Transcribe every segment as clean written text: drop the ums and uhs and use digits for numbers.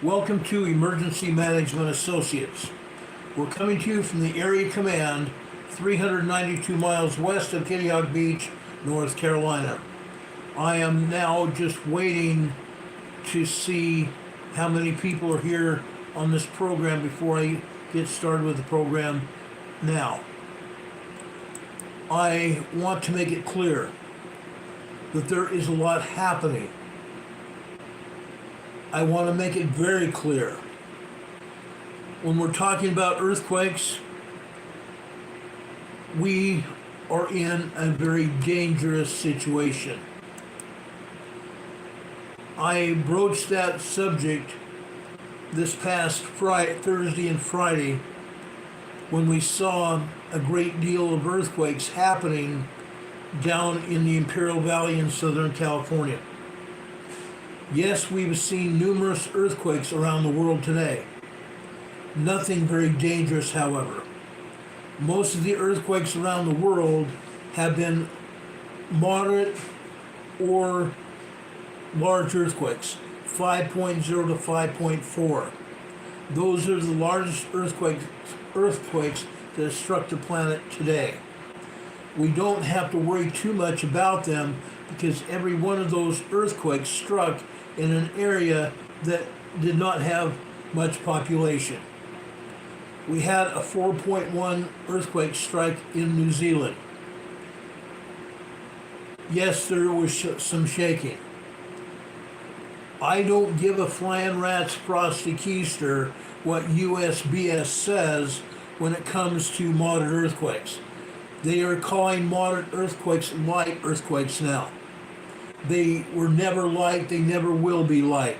Welcome to Emergency Management Associates. We're coming to you from the Area Command, 392 miles west of Kitty Beach, North Carolina. I am now just waiting to see how many people are here on this program before I get started with the program now. I want to make it clear that there is a lot happening. I want to make it very clear. When we're talking about earthquakes, we are in a very dangerous situation. I broached that subject this past Thursday and Friday when we saw a great deal of earthquakes happening down in the Imperial Valley in Southern California. Yes, we've seen numerous earthquakes around the world today. Nothing very dangerous, however. Most of the earthquakes around the world have been moderate or large earthquakes, 5.0 to 5.4. Those are the largest earthquakes that have struck the planet today. We don't have to worry too much about them because every one of those earthquakes struck in an area that did not have much population. We had a 4.1 earthquake strike in New Zealand. Yes, there was some shaking. I don't give a flying rat's frosty keister what USGS says when it comes to moderate earthquakes. They are calling moderate earthquakes light earthquakes now. They were never light, they never will be light.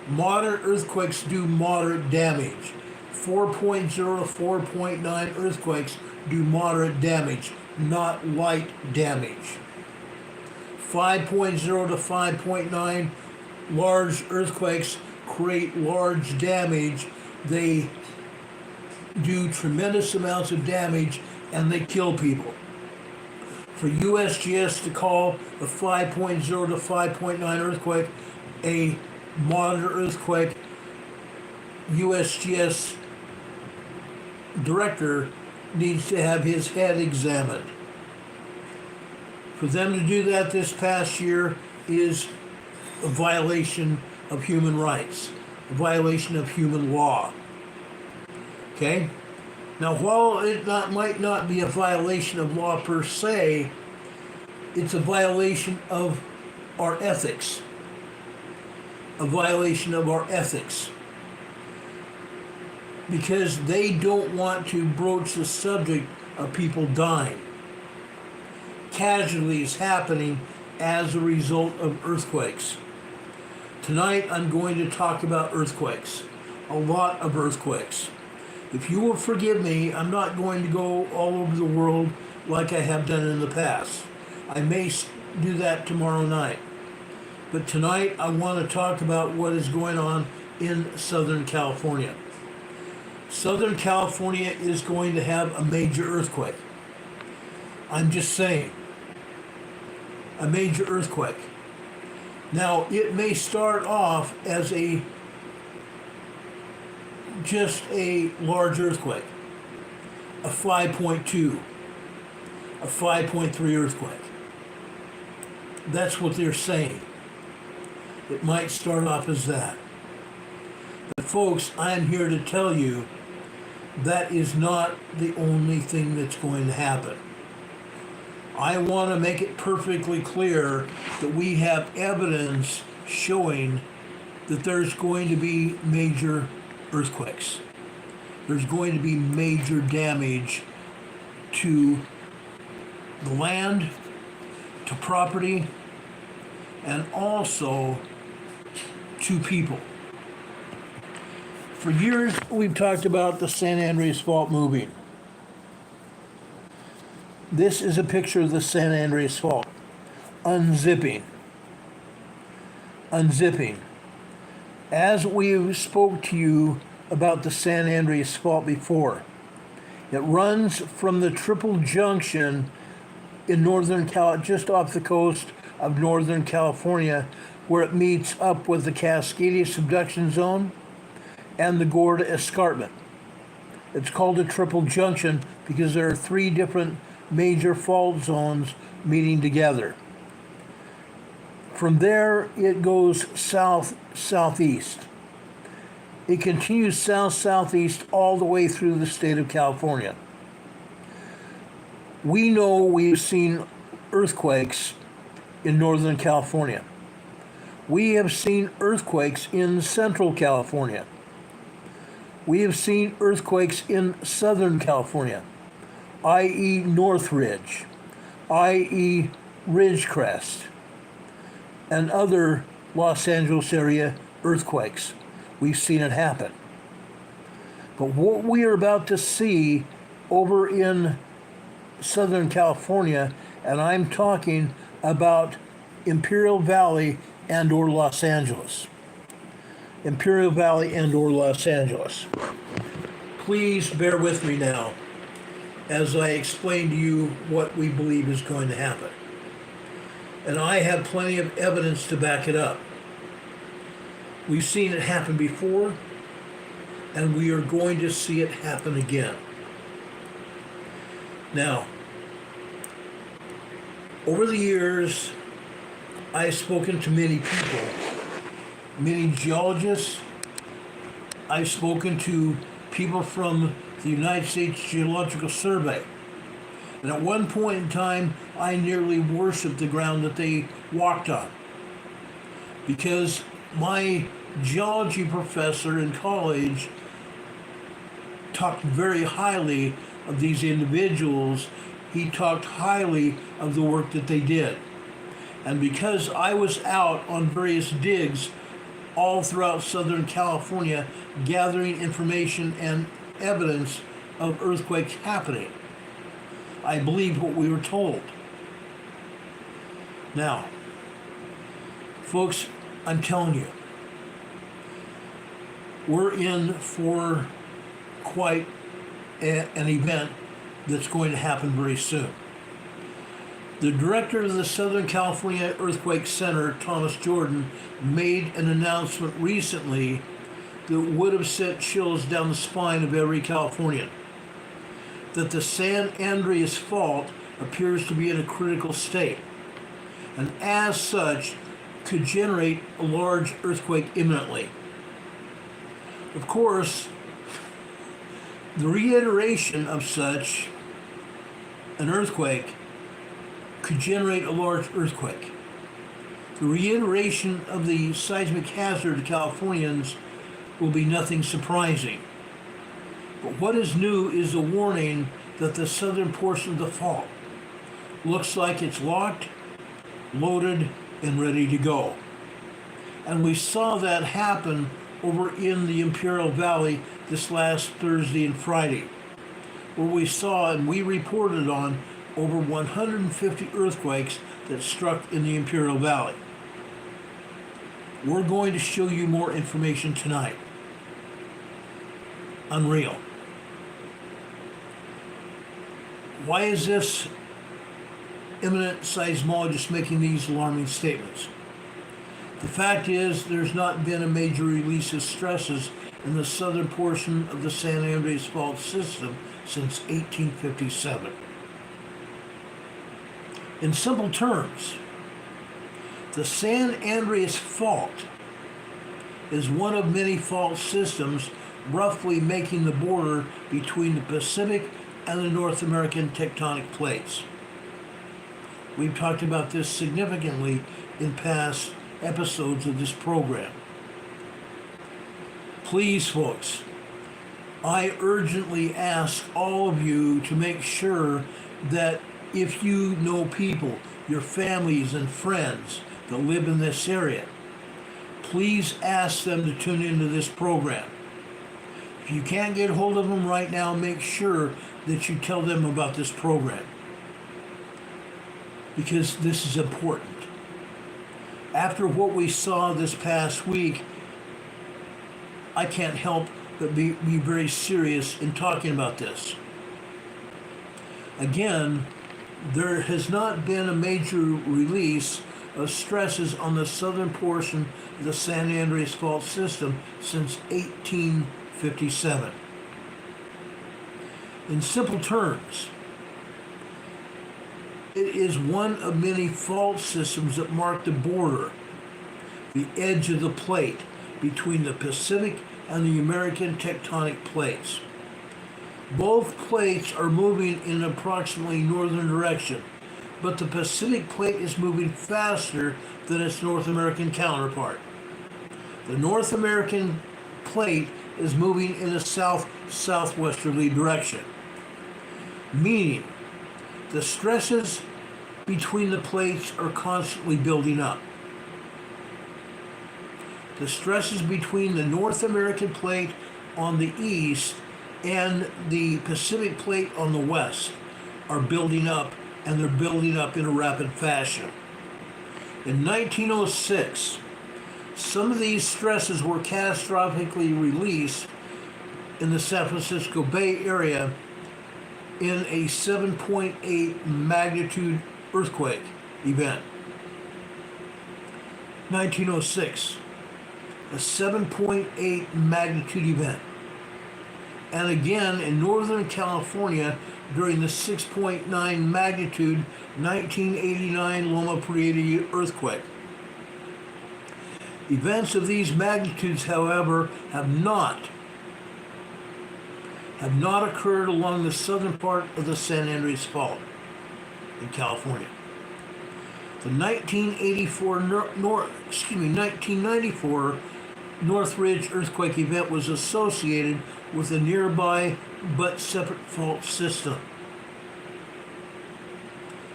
Moderate earthquakes do moderate damage. 4.0 to 4.9 earthquakes do moderate damage, not light damage. 5.0 to 5.9 large earthquakes create large damage. They do tremendous amounts of damage and they kill people. For USGS to call a 5.0 to 5.9 earthquake a moderate earthquake, USGS director needs to have his head examined. For them to do that this past year is a violation of human rights, a violation of human law. Okay? Now, while it might not be a violation of law per se, it's a violation of our ethics. A violation of our ethics. Because they don't want to broach the subject of people dying. Casualties happening as a result of earthquakes. Tonight, I'm going to talk about earthquakes. A lot of earthquakes. If you will forgive me, I'm not going to go all over the world like I have done in the past. I may do that tomorrow night. But tonight, I want to talk about what is going on in Southern California. Southern California is going to have a major earthquake. I'm just saying. A major earthquake. Now, it may start off as just a large earthquake, a 5.2, a 5.3 earthquake. That's what they're saying. It might start off as that. But folks, I'm here to tell you that is not the only thing that's going to happen. I want to make it perfectly clear that we have evidence showing that there's going to be major earthquakes. There's going to be major damage to the land, to property, and also to people. For years, we've talked about the San Andreas Fault moving. This is a picture of the San Andreas Fault. Unzipping. Unzipping. As we spoke to you about the San Andreas Fault before, it runs from the Triple Junction in just off the coast of Northern California where it meets up with the Cascadia subduction zone and the Gorda escarpment. It's called a triple junction because there are three different major fault zones meeting together. From there, it goes south-southeast. It continues south-southeast all the way through the state of California. We know we've seen earthquakes in Northern California. We have seen earthquakes in Central California. We have seen earthquakes in Southern California, i.e. Northridge, i.e. Ridgecrest, and other Los Angeles area earthquakes. We've seen it happen. But what we are about to see over in Southern California, and I'm talking about Imperial Valley and or Los Angeles. Imperial Valley and or Los Angeles. Please bear with me now as I explain to you what we believe is going to happen. And I have plenty of evidence to back it up. We've seen it happen before, and we are going to see it happen again. Now, over the years, I've spoken to many people, many geologists. I've spoken to people from the United States Geological Survey. And at one point in time, I nearly worshiped the ground that they walked on. Because my geology professor in college talked very highly of these individuals. He talked highly of the work that they did. And because I was out on various digs all throughout Southern California, gathering information and evidence of earthquakes happening, I believed what we were told. Now, folks, I'm telling you, we're in for quite an event that's going to happen very soon. The director of the Southern California Earthquake Center, Thomas Jordan, made an announcement recently that would have sent chills down the spine of every Californian. That the San Andreas Fault appears to be in a critical state, and as such, could generate a large earthquake imminently. Of course, the reiteration of such an earthquake could generate a large earthquake. The reiteration of the seismic hazard to Californians will be nothing surprising. But what is new is the warning that the southern portion of the fault looks like it's locked, loaded, and ready to go. And we saw that happen over in the Imperial Valley this last Thursday and Friday, where we saw and we reported on over 150 earthquakes that struck in the Imperial Valley. We're going to show you more information tonight. Unreal. Why is this eminent seismologist making these alarming statements? The fact is, there's not been a major release of stresses in the southern portion of the San Andreas Fault system since 1857. In simple terms, the San Andreas Fault is one of many fault systems roughly making the border between the Pacific and the North American tectonic plates. We've talked about this significantly in past episodes of this program. Please, folks, I urgently ask all of you to make sure that if you know people, your families and friends that live in this area, please ask them to tune into this program. If you can't get hold of them right now, make sure that you tell them about this program, because this is important. After what we saw this past week, I can't help but be very serious in talking about this. Again, there has not been a major release of stresses on the southern portion of the San Andreas Fault system since 1857. In simple terms, it is one of many fault systems that mark the border, the edge of the plate between the Pacific and the American tectonic plates. Both plates are moving in an approximately northern direction, but the Pacific plate is moving faster than its North American counterpart. The North American plate is moving in a south-southwesterly direction, meaning the stresses between the plates are constantly building up. The stresses between the North American plate on the east and the Pacific plate on the west are building up, and they're building up in a rapid fashion. In 1906, some of these stresses were catastrophically released in the San Francisco Bay Area in a 7.8 magnitude earthquake event. 1906, a 7.8 magnitude event. And again in Northern California during the 6.9 magnitude 1989 Loma Prieta earthquake. Events of these magnitudes, however, have not occurred along the southern part of the San Andreas Fault in California. The 1994 Northridge earthquake event was associated with a nearby but separate fault system.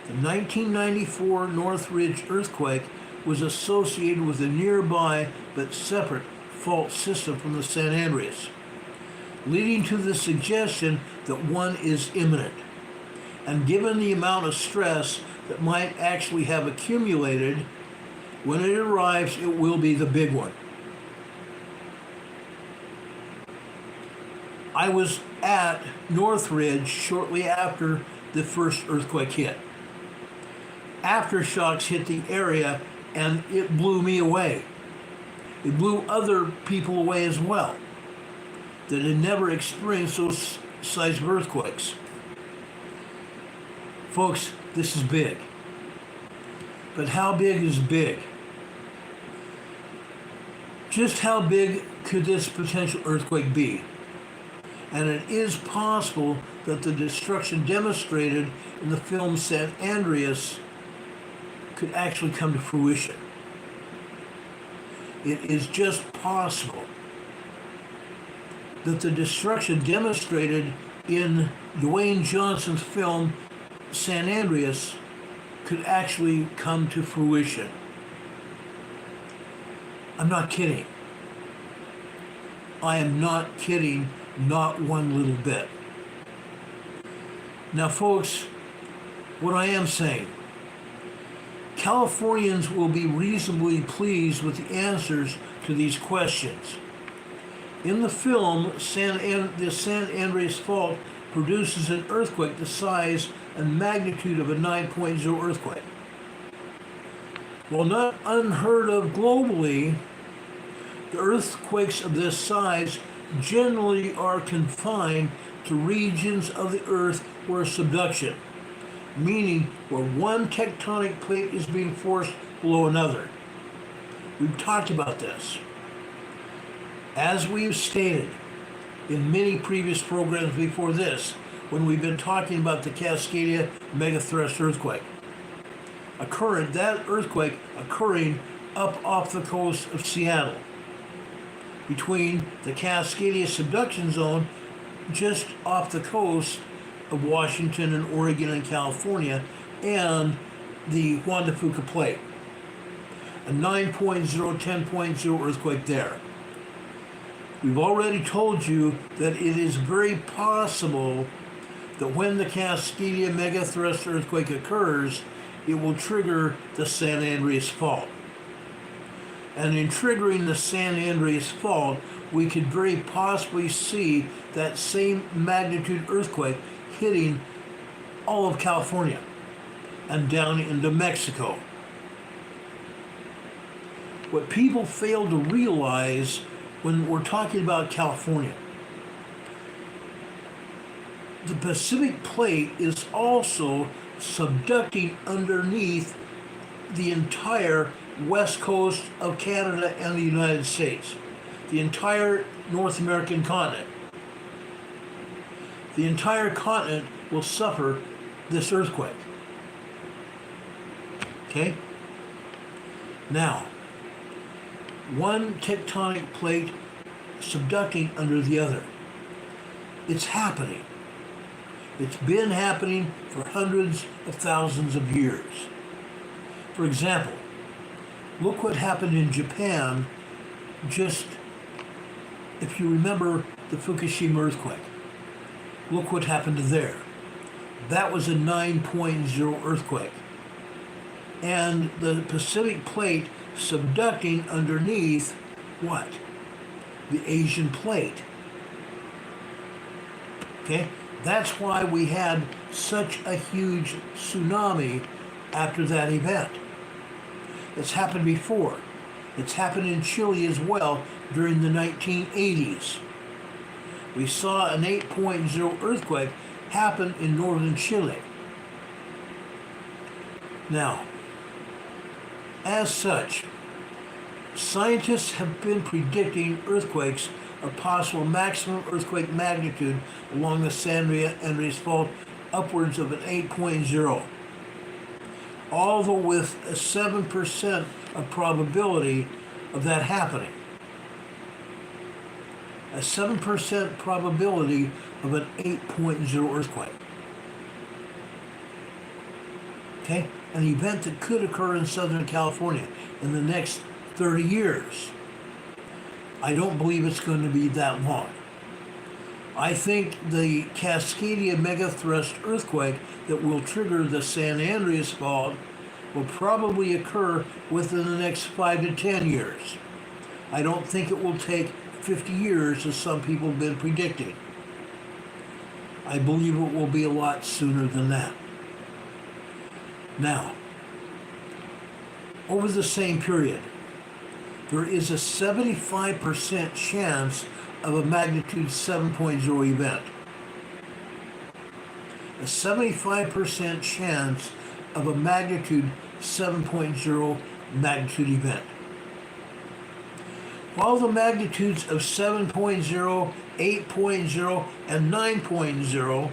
The 1994 Northridge earthquake was associated with a nearby but separate fault system from the San Andreas, leading to the suggestion that one is imminent. And given the amount of stress that might actually have accumulated, when it arrives, it will be the big one. I was at Northridge shortly after the first earthquake hit. Aftershocks hit the area and it blew me away. It blew other people away as well that had never experienced those size of earthquakes. Folks, this is big. But how big is big? Just how big could this potential earthquake be? And it is possible that the destruction demonstrated in the film San Andreas could actually come to fruition. It is just possible that the destruction demonstrated in Dwayne Johnson's film San Andreas could actually come to fruition. I'm not kidding. I am not kidding, not one little bit. Now, folks, what I am saying, Californians will be reasonably pleased with the answers to these questions. In the film, the San Andreas Fault produces an earthquake the size and magnitude of a 9.0 earthquake. While not unheard of globally, the earthquakes of this size generally are confined to regions of the earth where subduction, meaning where one tectonic plate is being forced below another. We've talked about this. As we've stated in many previous programs before this, when we've been talking about the Cascadia megathrust earthquake. That earthquake occurring up off the coast of Seattle, between the Cascadia subduction zone just off the coast of Washington and Oregon and California, and the Juan de Fuca plate. A 9.0, 10.0 earthquake there. We've already told you that it is very possible that when the Cascadia megathrust earthquake occurs, it will trigger the San Andreas Fault. And in triggering the San Andreas Fault, we could very possibly see that same magnitude earthquake hitting all of California and down into Mexico. What people fail to realize when we're talking about California, the Pacific Plate is also subducting underneath the entire west coast of Canada and the United States, the entire North American continent. The entire continent will suffer this earthquake. Okay? Now, one tectonic plate subducting under the other. It's happening. It's been happening for hundreds of thousands of years. For example, look what happened in Japan just, if you remember the Fukushima earthquake. Look what happened there. That was a 9.0 earthquake. And the Pacific Plate subducting underneath what? The Asian Plate. Okay? That's why we had such a huge tsunami after that event. It's happened before. It's happened in Chile as well during the 1980s. We saw an 8.0 earthquake happen in northern Chile. Now, as such, scientists have been predicting earthquakes of possible maximum earthquake magnitude along the San Andreas Fault upwards of an 8.0, although with a 7% of probability of that happening. A 7% probability of an 8.0 earthquake. Okay? An event that could occur in Southern California in the next 30 years. I don't believe it's going to be that long. I think the Cascadia megathrust earthquake that will trigger the San Andreas Fault will probably occur within the next 5 to 10 years. I don't think it will take 50 years as some people have been predicting. I believe it will be a lot sooner than that. Now, over the same period, there is a 75% chance of a magnitude 7.0 event. A 75% chance of a magnitude 7.0 magnitude event. While the magnitudes of 7.0, 8.0, and 9.0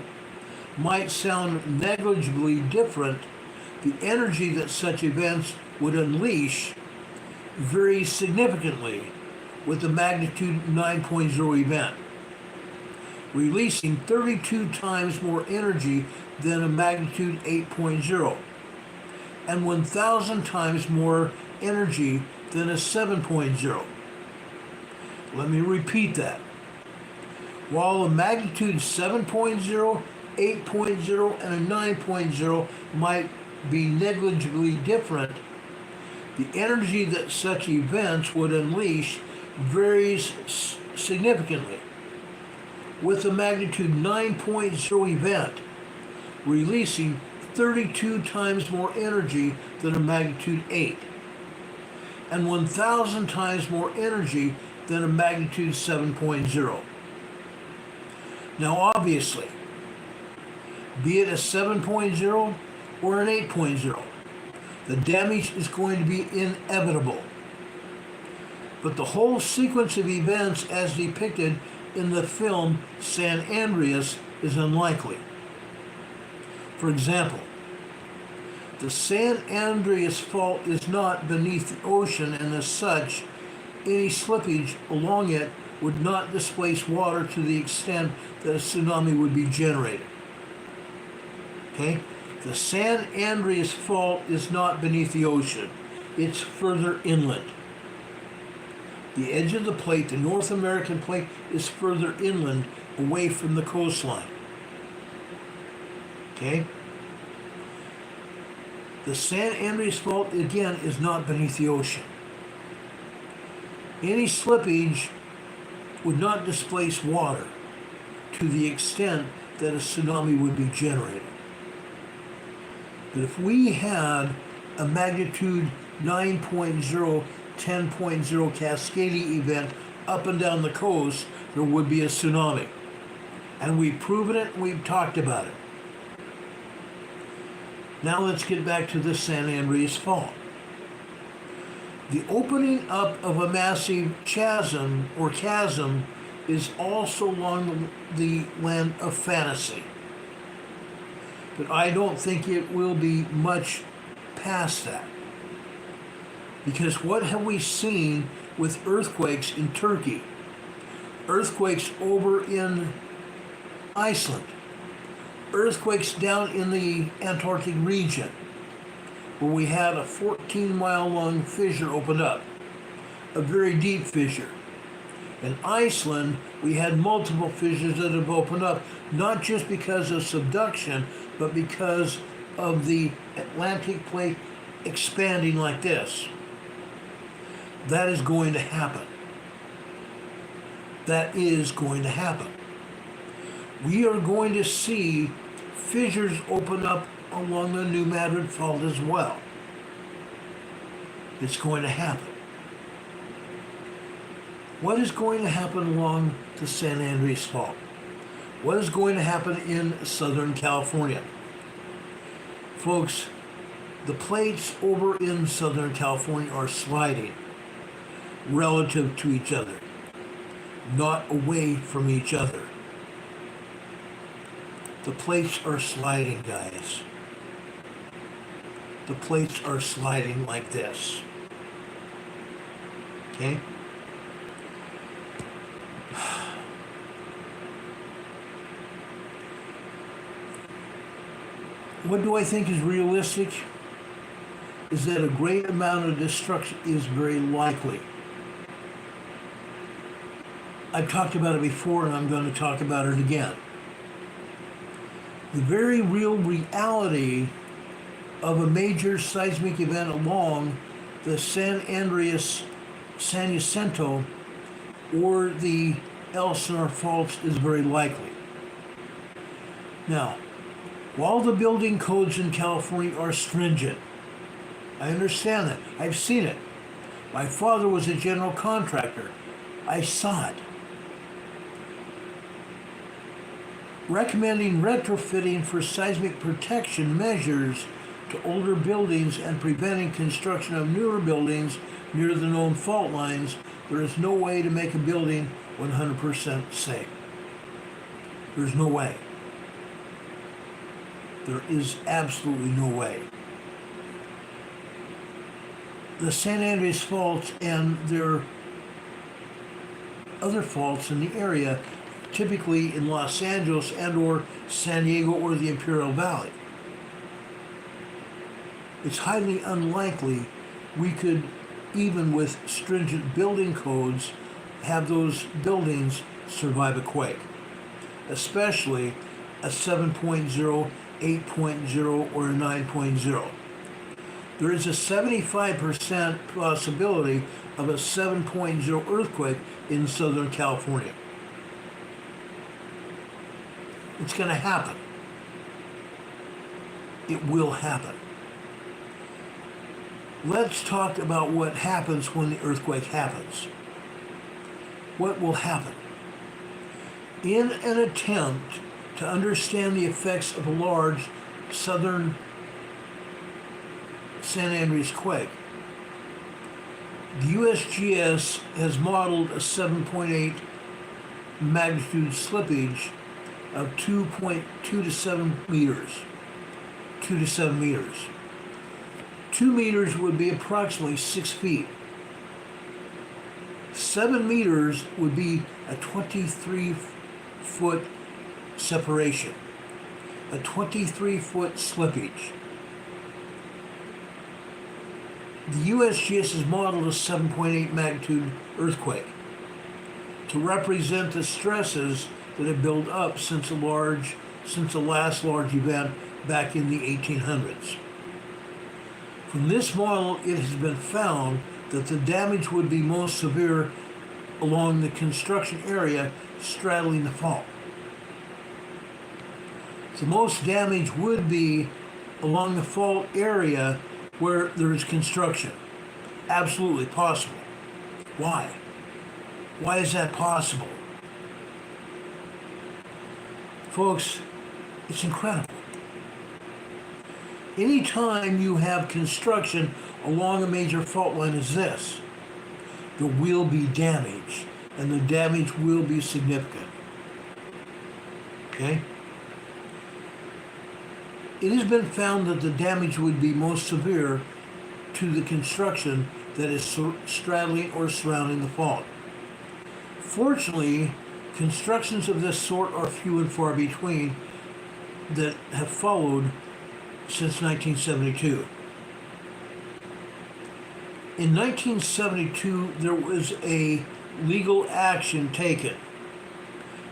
might sound negligibly different, the energy that such events would unleash varies significantly with the magnitude 9.0 event, releasing 32 times more energy than a magnitude 8.0, and 1,000 times more energy than a 7.0. Let me repeat that. While a magnitude 7.0, 8.0, and a 9.0 might be negligibly different, the energy that such events would unleash varies significantly, with a magnitude 9.0 event releasing 32 times more energy than a magnitude 8, and 1,000 times more energy than a magnitude 7.0. Now obviously, be it a 7.0 or an 8.0, the damage is going to be inevitable. But the whole sequence of events as depicted in the film San Andreas is unlikely. For example, the San Andreas Fault is not beneath the ocean, and as such, any slippage along it would not displace water to the extent that a tsunami would be generated. Okay? The San Andreas Fault is not beneath the ocean. It's further inland. The edge of the plate, the North American plate, is further inland, away from the coastline. Okay? The San Andreas Fault, again, is not beneath the ocean. Any slippage would not displace water to the extent that a tsunami would be generated. But if we had a magnitude 9.0 10.0 cascading event up and down the coast, there would be a tsunami. And we've proven it, and we've talked about it. Now let's get back to the San Andreas Fault. The opening up of a massive chasm or chasm is also along the land of fantasy. But I don't think it will be much past that. Because what have we seen with earthquakes in Turkey? Earthquakes over in Iceland. Earthquakes down in the Antarctic region, where we had a 14-mile long fissure opened up, a very deep fissure. In Iceland, we had multiple fissures that have opened up, not just because of subduction, but because of the Atlantic plate expanding like this. That is going to happen. That is going to happen. We are going to see fissures open up along the New Madrid Fault as well. It's going to happen. What is going to happen along the San Andreas Fault? What is going to happen in Southern California? Folks, the plates over in Southern California are sliding relative to each other, not away from each other. The plates are sliding, guys. The plates are sliding like this. Okay? What do I think is realistic? Is that a great amount of destruction is very likely. I've talked about it before, and I'm going to talk about it again. The very real reality of a major seismic event along the San Andreas, San Jacinto, or the Elsinore faults is very likely. Now, while the building codes in California are stringent, I understand that. I've seen it. My father was a general contractor. I saw it. Recommending retrofitting for seismic protection measures to older buildings and preventing construction of newer buildings near the known fault lines, there is no way to make a building 100% safe. There's no way. There is absolutely no way. The San Andreas faults and their other faults in the area, typically in Los Angeles and or San Diego or the Imperial Valley. It's highly unlikely we could, even with stringent building codes, have those buildings survive a quake, especially a 7.0, 8.0, or a 9.0. There is a 75% possibility of a 7.0 earthquake in Southern California. It's going to happen. It will happen. Let's talk about what happens when the earthquake happens. What will happen? In an attempt to understand the effects of a large southern San Andreas quake, the USGS has modeled a 7.8 magnitude slippage of 2.2 to 7 meters. 2 to 7 meters. 2 meters would be approximately 6 feet. 7 meters would be a 23-foot separation, a 23-foot slippage. The USGS has modeled a 7.8 magnitude earthquake to represent the stresses that have built up since the last large event back in the 1800s. From this model, it has been found that the damage would be most severe along the construction area straddling the fault. The most damage would be along the fault area where there is construction. absolutely possible. Why? Why is that possible? Folks, it's incredible. Anytime you have construction along a major fault line as this, there will be damage, and the damage will be significant. Okay? It has been found that the damage would be most severe to the construction that is straddling or surrounding the fault. Fortunately, constructions of this sort are few and far between that have followed since 1972. In 1972, there was a legal action taken.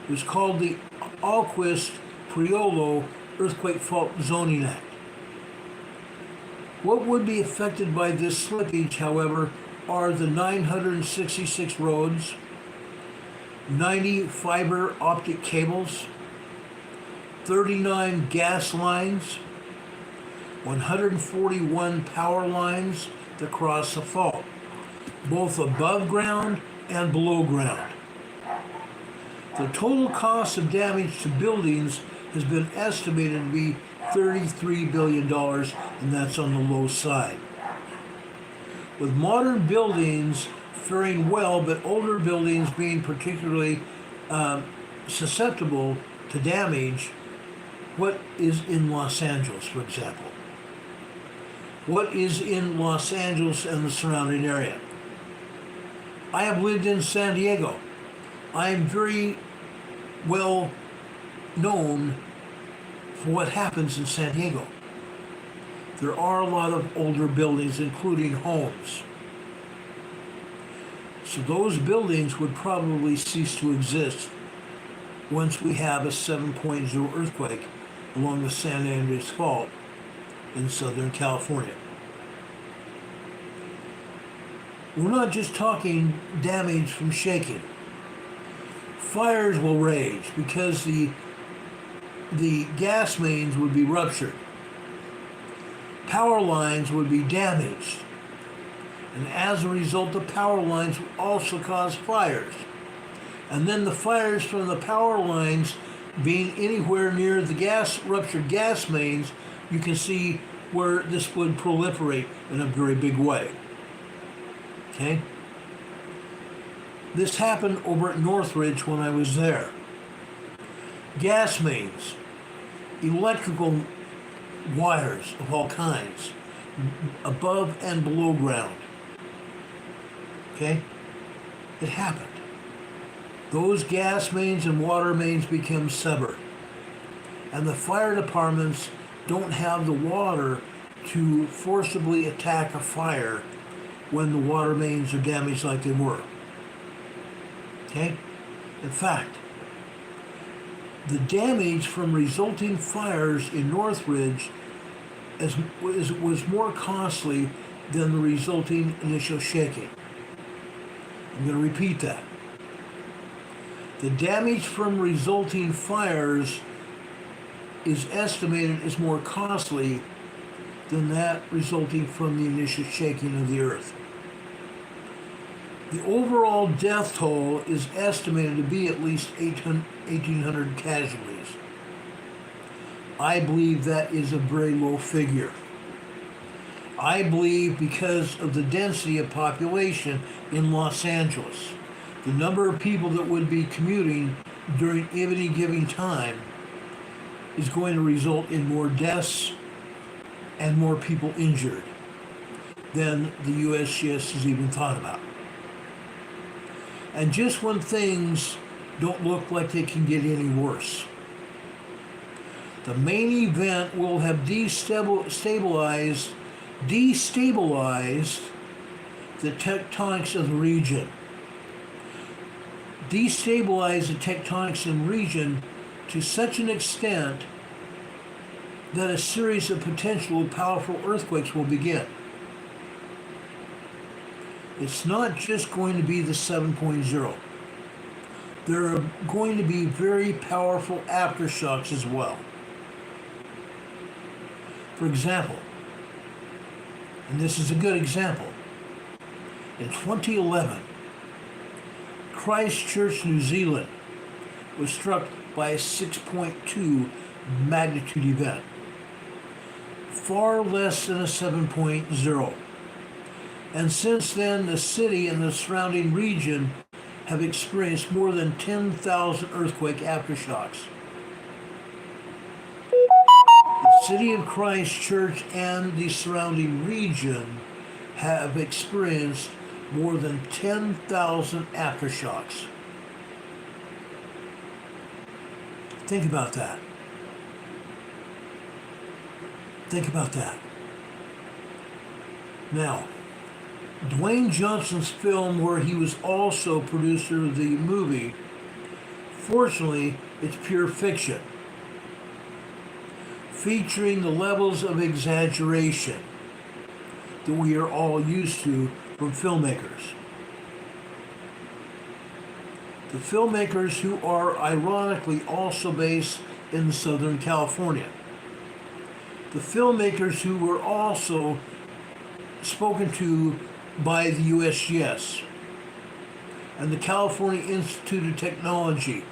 It was called the Alquist-Priolo Earthquake Fault Zoning Act. What would be affected by this slippage, however, are the 966 roads, 90 fiber optic cables, 39 gas lines, 141 power lines that cross the fault, both above ground and below ground. The total cost of damage to buildings has been estimated to be $33 billion, and that's on the low side. With modern buildings faring well, but older buildings being particularly susceptible to damage, what is in Los Angeles, for example? What is in Los Angeles and the surrounding area? I have lived in San Diego. I am very well known for what happens in San Diego. There are a lot of older buildings, including homes. So those buildings would probably cease to exist once we have a 7.0 earthquake along the San Andreas Fault in Southern California. We're not just talking damage from shaking. Fires will rage because the gas mains would be ruptured. Power lines would be damaged. And as a result, the power lines would also cause fires. And then the fires from the power lines being anywhere near the ruptured gas mains, you can see where this would proliferate in a very big way. Okay? This happened over at Northridge when I was there. Gas mains, electrical wires of all kinds, above and below ground. Okay? It happened. Those gas mains and water mains become severed. And the fire departments don't have the water to forcibly attack a fire when the water mains are damaged like they were. Okay? In fact, the damage from resulting fires in Northridge was more costly than the resulting initial shaking. I'm going to repeat that. The damage from resulting fires is estimated as more costly than that resulting from the initial shaking of the earth. The overall death toll is estimated to be at least 1,800 casualties. I believe that is a very low figure. I believe because of the density of population in Los Angeles, the number of people that would be commuting during any given time is going to result in more deaths and more people injured than the USGS has even thought about. And just when things don't look like they can get any worse, the main event will have destabilized the tectonics of the region. Destabilize the tectonics in the region to such an extent that a series of potential powerful earthquakes will begin. It's not just going to be the 7.0. There are going to be very powerful aftershocks as well. For example, and this is a good example, In 2011, Christchurch, New Zealand was struck by a 6.2 magnitude event, far less than a 7.0. And since then, the city and the surrounding region have experienced more than 10,000 earthquake aftershocks. The city of Christchurch and the surrounding region have experienced more than 10,000 aftershocks. Think about that. Think about that. Now, Dwayne Johnson's film, where he was also producer of the movie, fortunately, it's pure fiction, featuring the levels of exaggeration that we are all used to from filmmakers. The filmmakers who are ironically also based in Southern California. The filmmakers who were also spoken to by the USGS and the California Institute of Technology,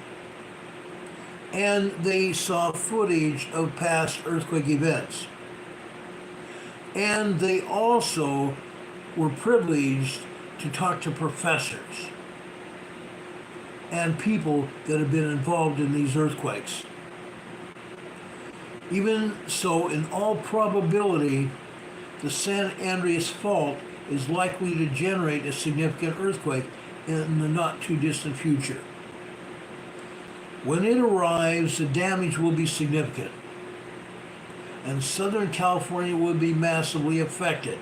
and they saw footage of past earthquake events. And they also were privileged to talk to professors and people that have been involved in these earthquakes. Even so, in all probability, the San Andreas Fault is likely to generate a significant earthquake in the not too distant future. When it arrives, the damage will be significant, and Southern California will be massively affected.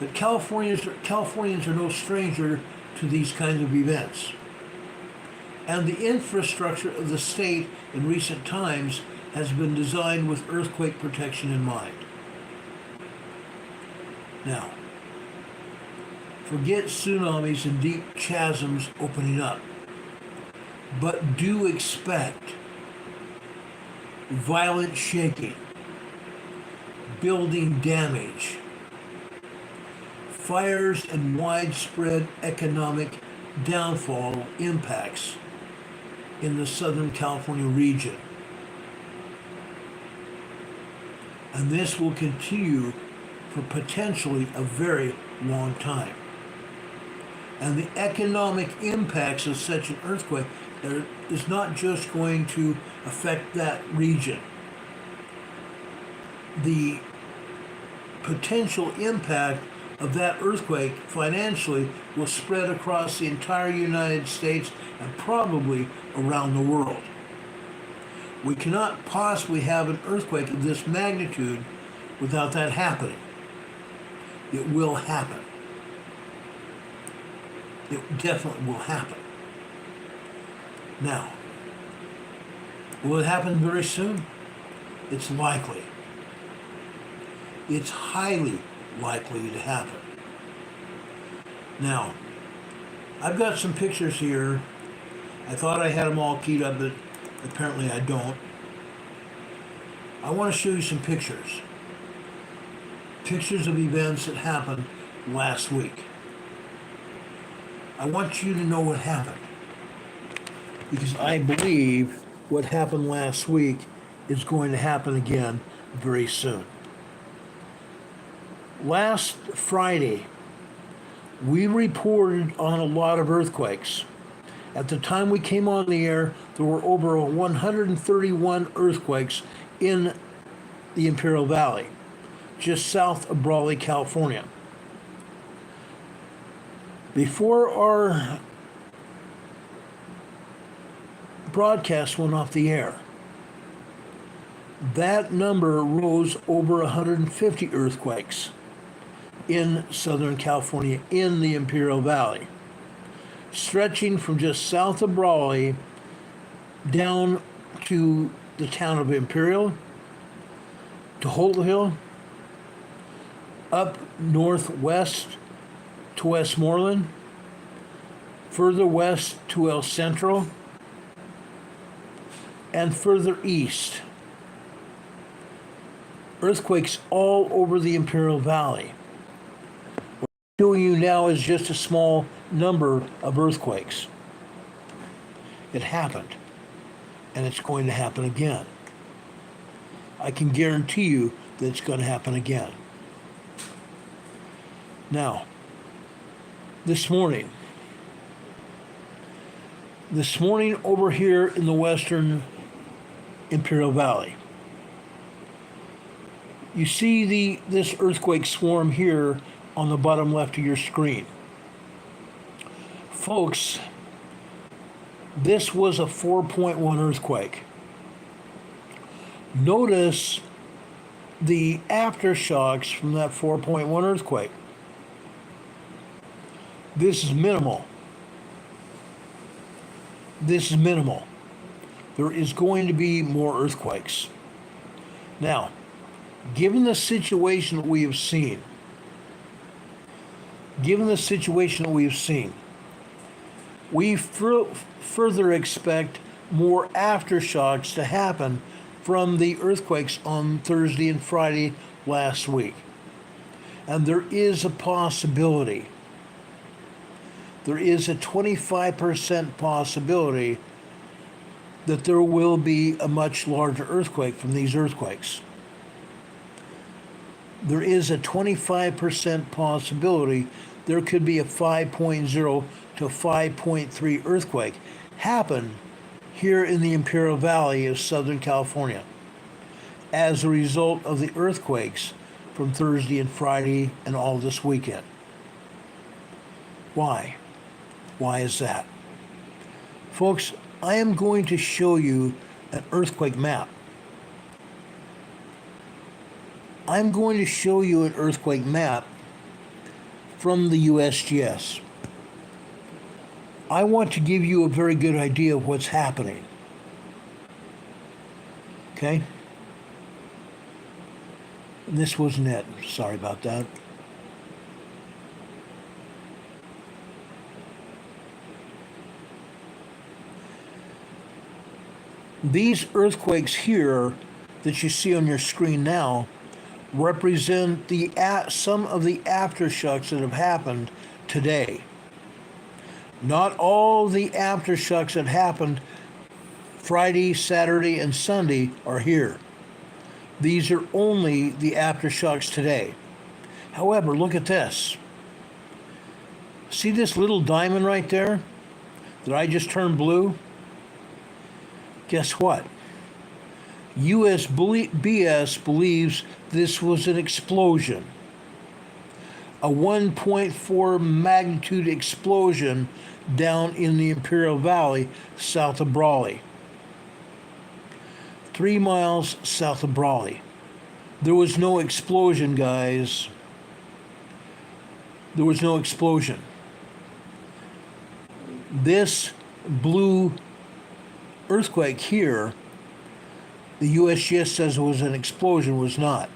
But Californians are no stranger to these kinds of events. And the infrastructure of the state in recent times has been designed with earthquake protection in mind. Now, forget tsunamis and deep chasms opening up, but do expect violent shaking, building damage, fires, and widespread economic downfall impacts in the Southern California region. And this will continue for potentially a very long time. And the economic impacts of such an earthquake is not just going to affect that region. The potential impact of that earthquake financially will spread across the entire United States and probably around the world. We cannot possibly have an earthquake of this magnitude without that happening. It will happen. It definitely will happen. Now, will it happen very soon? It's likely. It's highly likely to happen. Now, I've got some pictures here. I thought I had them all keyed up, but apparently I don't. I want to show you some pictures. Pictures of events that happened last week. I want you to know what happened, because I believe what happened last week is going to happen again very soon. Last Friday, we reported on a lot of earthquakes. At the time we came on the air, there were over 131 earthquakes in the Imperial Valley, just south of Brawley, California. Before our broadcast went off the air, that number rose over 150 earthquakes in Southern California, in the Imperial Valley, stretching from just south of Brawley down to the town of Imperial, to Holtville, up northwest to Westmoreland, further west to El Centro, and further east. Earthquakes all over the Imperial Valley. Showing you now is just a small number of earthquakes. It happened, and it's going to happen again. I can guarantee you that it's going to happen again. Now, this morning over here in the western Imperial Valley, you see this earthquake swarm here on the bottom left of your screen. Folks, this was a 4.1 earthquake. Notice the aftershocks from that 4.1 earthquake. This is minimal. This is minimal. There is going to be more earthquakes. Now, given the situation that we have seen, we further expect more aftershocks to happen from the earthquakes on Thursday and Friday last week. And there is a possibility, there is a 25% possibility that there will be a much larger earthquake from these earthquakes. There is a 25% possibility there could be a 5.0 to 5.3 earthquake happen here in the Imperial Valley of Southern California as a result of the earthquakes from Thursday and Friday and all this weekend. Why? Why is that? Folks, I am going to show you an earthquake map. I'm going to show you an earthquake map from the USGS. I want to give you a very good idea of what's happening. Okay? And this wasn't it. Sorry about that. These earthquakes here that you see on your screen now represent some of the aftershocks that have happened today. Not all the aftershocks that happened Friday, Saturday, and Sunday are here. These are only the aftershocks today. However, look at this. See this little diamond right there that I just turned blue? Guess what? USGS believes this was an explosion. A 1.4 magnitude explosion down in the Imperial Valley south of Brawley. 3 miles south of Brawley. There was no explosion, guys. There was no explosion. This blue earthquake here, the USGS says it was an explosion, was not.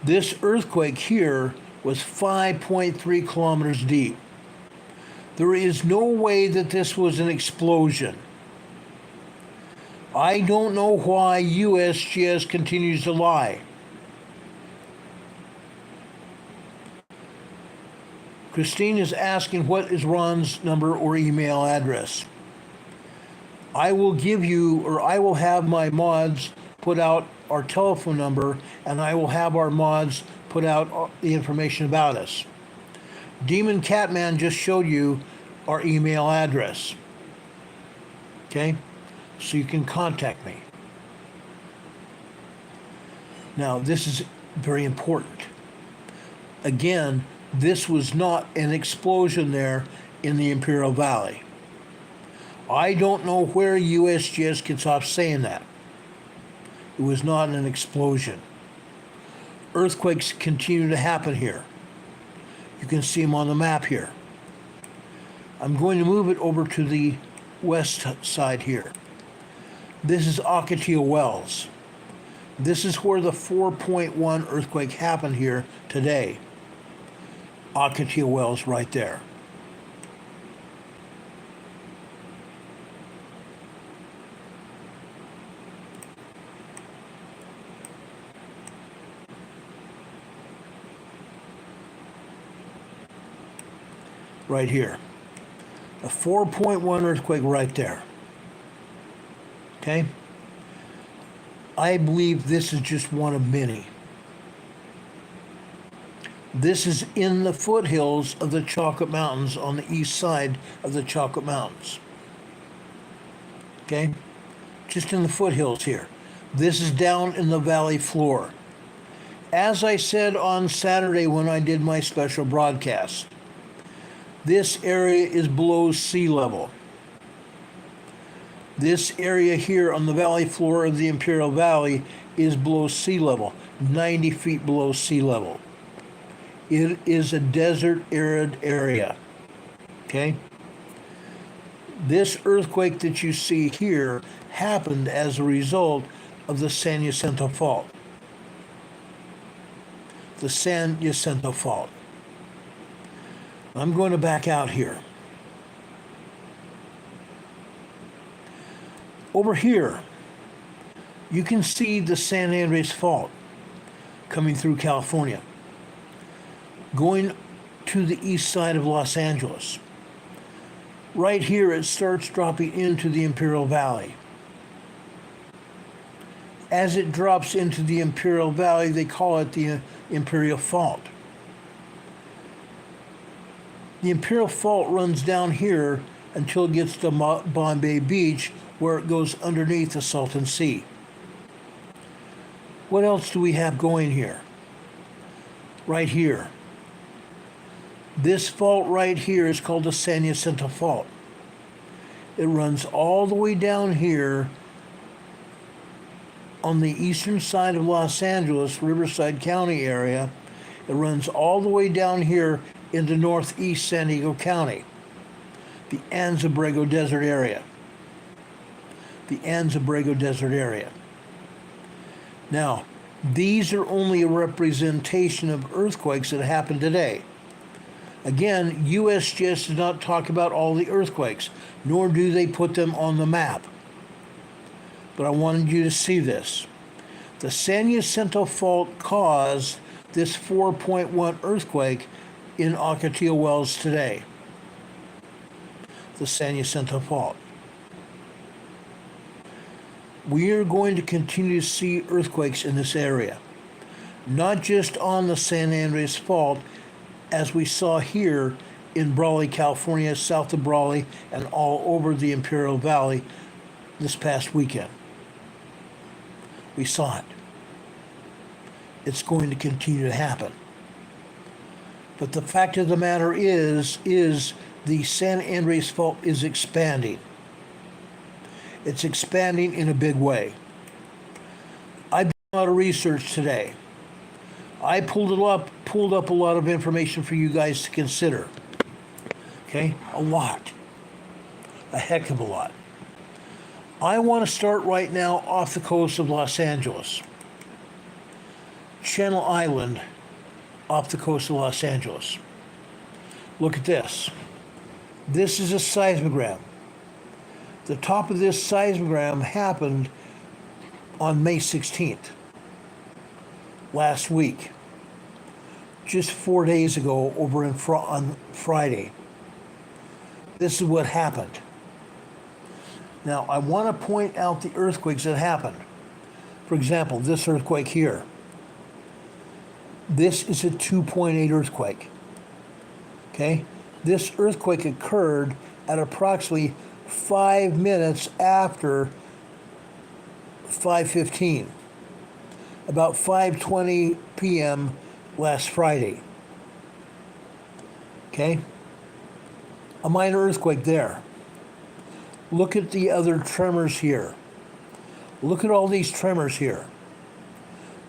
This earthquake here was 5.3 kilometers deep. There is no way that this was an explosion. I don't know why USGS continues to lie. Christine is asking what is Ron's number or email address. I will give you, or I will have my mods put out our telephone number, and I will have our mods put out the information about us. Demon Catman just showed you our email address. Okay? So you can contact me. Now, this is very important. Again, this was not an explosion there in the Imperial Valley. I don't know where USGS gets off saying that. It was not an explosion. Earthquakes continue to happen here. You can see them on the map here. I'm going to move it over to the west side here. This is Ocotillo Wells. This is where the 4.1 earthquake happened here today. Ocotillo Wells right there. right here. A 4.1 earthquake right there. Okay? I believe this is just one of many. This is in the foothills of the Chocolate Mountains on the east side of the Chocolate Mountains. Okay? Just in the foothills here. This is down in the valley floor. As I said on Saturday when I did my special broadcast, this area is below sea level. This area here on the valley floor of the Imperial Valley is below sea level, 90 feet below sea level. It is a desert arid area. Okay? This earthquake that you see here happened as a result of the San Jacinto Fault. The San Jacinto Fault. I'm going to back out here. Over here, you can see the San Andreas Fault coming through California, going to the east side of Los Angeles. Right here, it starts dropping into the Imperial Valley. As it drops into the Imperial Valley, they call it the Imperial Fault. The Imperial Fault runs down here until it gets to Bombay Beach, where it goes underneath the Salton Sea. What else do we have going here? Right here. This fault right here is called the San Jacinto Fault. It runs all the way down here on the eastern side of Los Angeles, Riverside County area. It runs all the way down here into northeast San Diego County, the Anza-Borrego Desert area. The Anza-Borrego Desert area. Now, these are only a representation of earthquakes that happened today. Again, USGS does not talk about all the earthquakes, nor do they put them on the map. But I wanted you to see this. The San Jacinto Fault caused this 4.1 earthquake in Ocotillo Wells today. The San Jacinto Fault. We are going to continue to see earthquakes in this area, not just on the San Andreas Fault, as we saw here in Brawley, California, south of Brawley, and all over the Imperial Valley this past weekend. We saw it. It's going to continue to happen. But the fact of the matter is the San Andreas Fault is expanding. It's expanding in a big way. I did a lot of research today. I pulled up a lot of information for you guys to consider. Okay? A lot. A heck of a lot. I want to start right now off the coast of Los Angeles. Channel Island, off the coast of Los Angeles. Look at this. This is a seismogram. The top of this seismogram happened on May 16th, last week, just 4 days ago over on Friday. This is what happened. Now, I want to point out the earthquakes that happened. For example, this earthquake here. This is a 2.8 earthquake. Okay? This earthquake occurred at approximately 5 minutes after 5:15, about 5:20 p.m. last Friday. Okay? A minor earthquake there. Look at the other tremors here. Look at all these tremors here.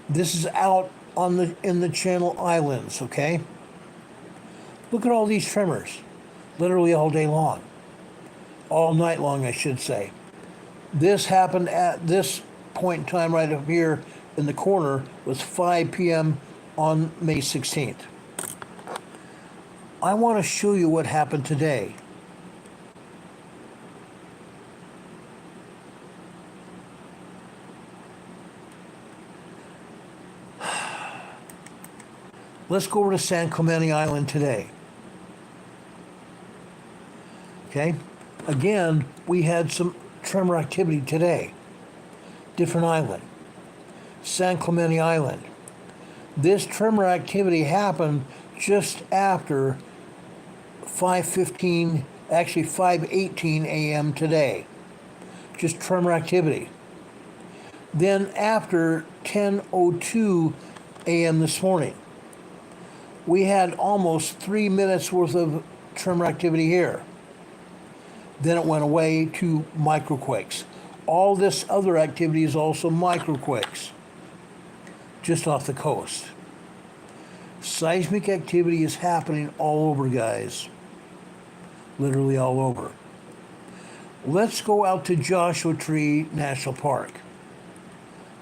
This is out in the Channel Islands, okay? Look at all these tremors, literally all day long. All night long, I should say. This happened at this point in time right up here in the corner was 5 p.m. on May 16th. I want to show you what happened today. Let's go over to San Clemente Island today. Okay? Again, we had some tremor activity today. Different island. San Clemente Island. This tremor activity happened just after 5:15, actually 5:18 a.m. today. Just tremor activity. Then after 10:02 a.m. this morning, we had almost 3 minutes worth of tremor activity here. Then it went away to microquakes. All this other activity is also microquakes, just off the coast. Seismic activity is happening all over, guys. Literally all over. Let's go out to Joshua Tree National Park,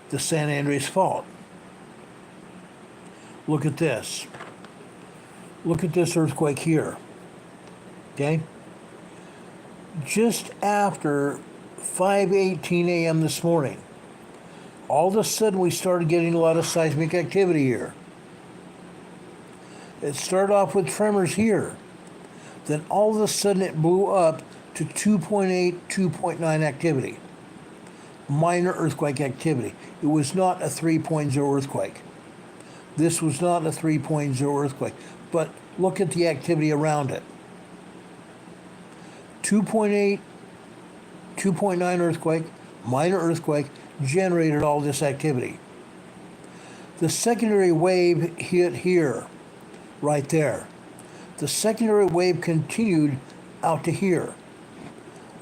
the San Andreas Fault. Look at this. Look at this earthquake here. Okay? Just after 5:18 a.m. this morning, all of a sudden we started getting a lot of seismic activity here. It started off with tremors here. Then all of a sudden it blew up to 2.8, 2.9 activity. Minor earthquake activity. It was not a 3.0 earthquake. This was not a 3.0 earthquake. But look at the activity around it. 2.8, 2.9 earthquake, minor earthquake, generated all this activity. The secondary wave hit here, right there. The secondary wave continued out to here.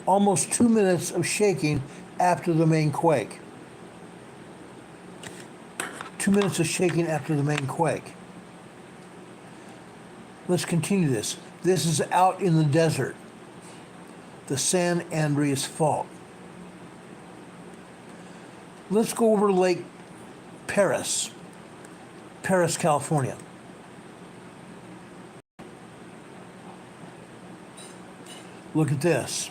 Almost 2 minutes of shaking after the main quake. 2 minutes of shaking after the main quake. Let's continue this. This is out in the desert, the San Andreas Fault. Let's go over to Lake Pires, California. Look at this.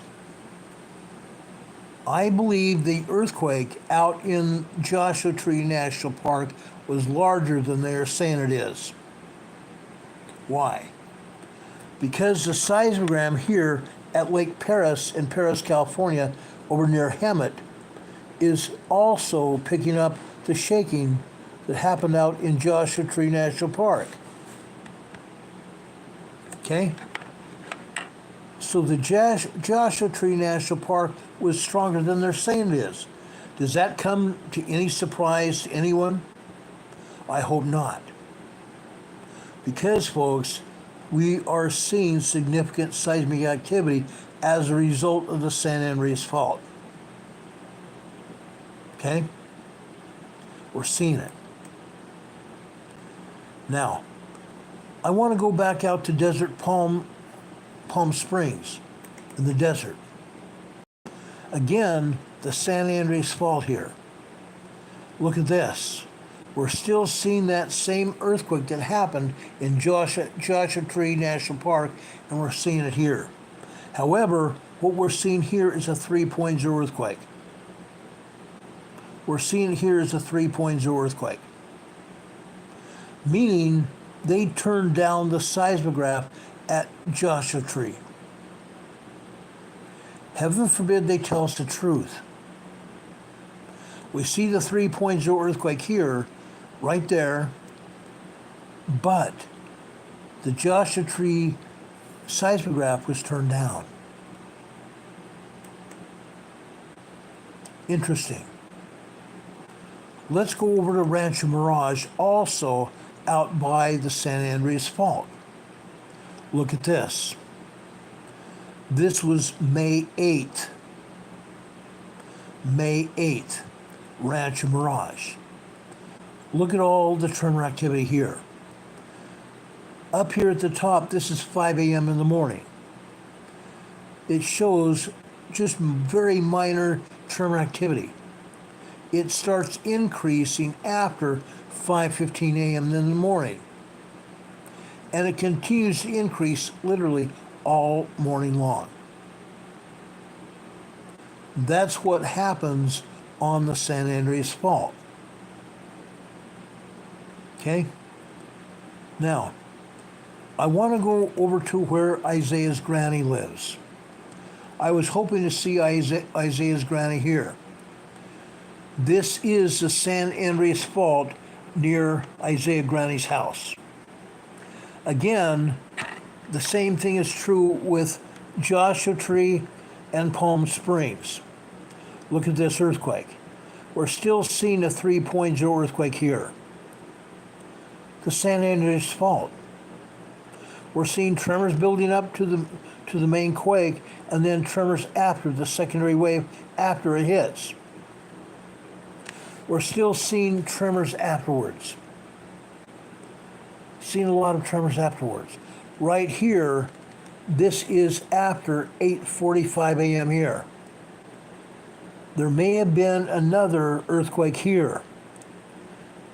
I believe the earthquake out in Joshua Tree National Park was larger than they're saying it is. Why? Because the seismogram here at Lake Pires in Pires, California, over near Hemet, is also picking up the shaking that happened out in Joshua Tree National Park. Okay? So the Joshua Tree National Park was stronger than they're saying it is. Does that come to any surprise to anyone? I hope not. Because, folks, we are seeing significant seismic activity as a result of the San Andreas Fault. Okay? We're seeing it. Now, I want to go back out to Desert Palm Springs in the desert. Again, the San Andreas Fault here. Look at this. We're still seeing that same earthquake that happened in Joshua Tree National Park, and we're seeing it here. However, what we're seeing here is a 3.0 earthquake. We're seeing here is a 3.0 earthquake. Meaning they turned down the seismograph at Joshua Tree. Heaven forbid they tell us the truth. We see the 3.0 earthquake here, right there, but the Joshua Tree seismograph was turned down. Interesting. Let's go over to Rancho Mirage, also out by the San Andreas Fault. Look at this. This was May 8th. May 8th, Rancho Mirage. Look at all the tremor activity here. Up here at the top, this is 5 a.m. in the morning. It shows just very minor tremor activity. It starts increasing after 5:15 a.m. in the morning. And it continues to increase literally all morning long. That's what happens on the San Andreas Fault. Okay? Now, I want to go over to where Isaiah's granny lives. I was hoping to see Isaiah's granny here. This is the San Andreas Fault near Isaiah Granny's house. Again, the same thing is true with Joshua Tree and Palm Springs. Look at this earthquake. We're still seeing a 3.0 earthquake here. The San Andreas Fault. We're seeing tremors building up to the main quake, and then tremors after the secondary wave after it hits. We're still seeing tremors afterwards. Seeing a lot of tremors afterwards. Right here, this is after 8:45 a.m. here. There may have been another earthquake here.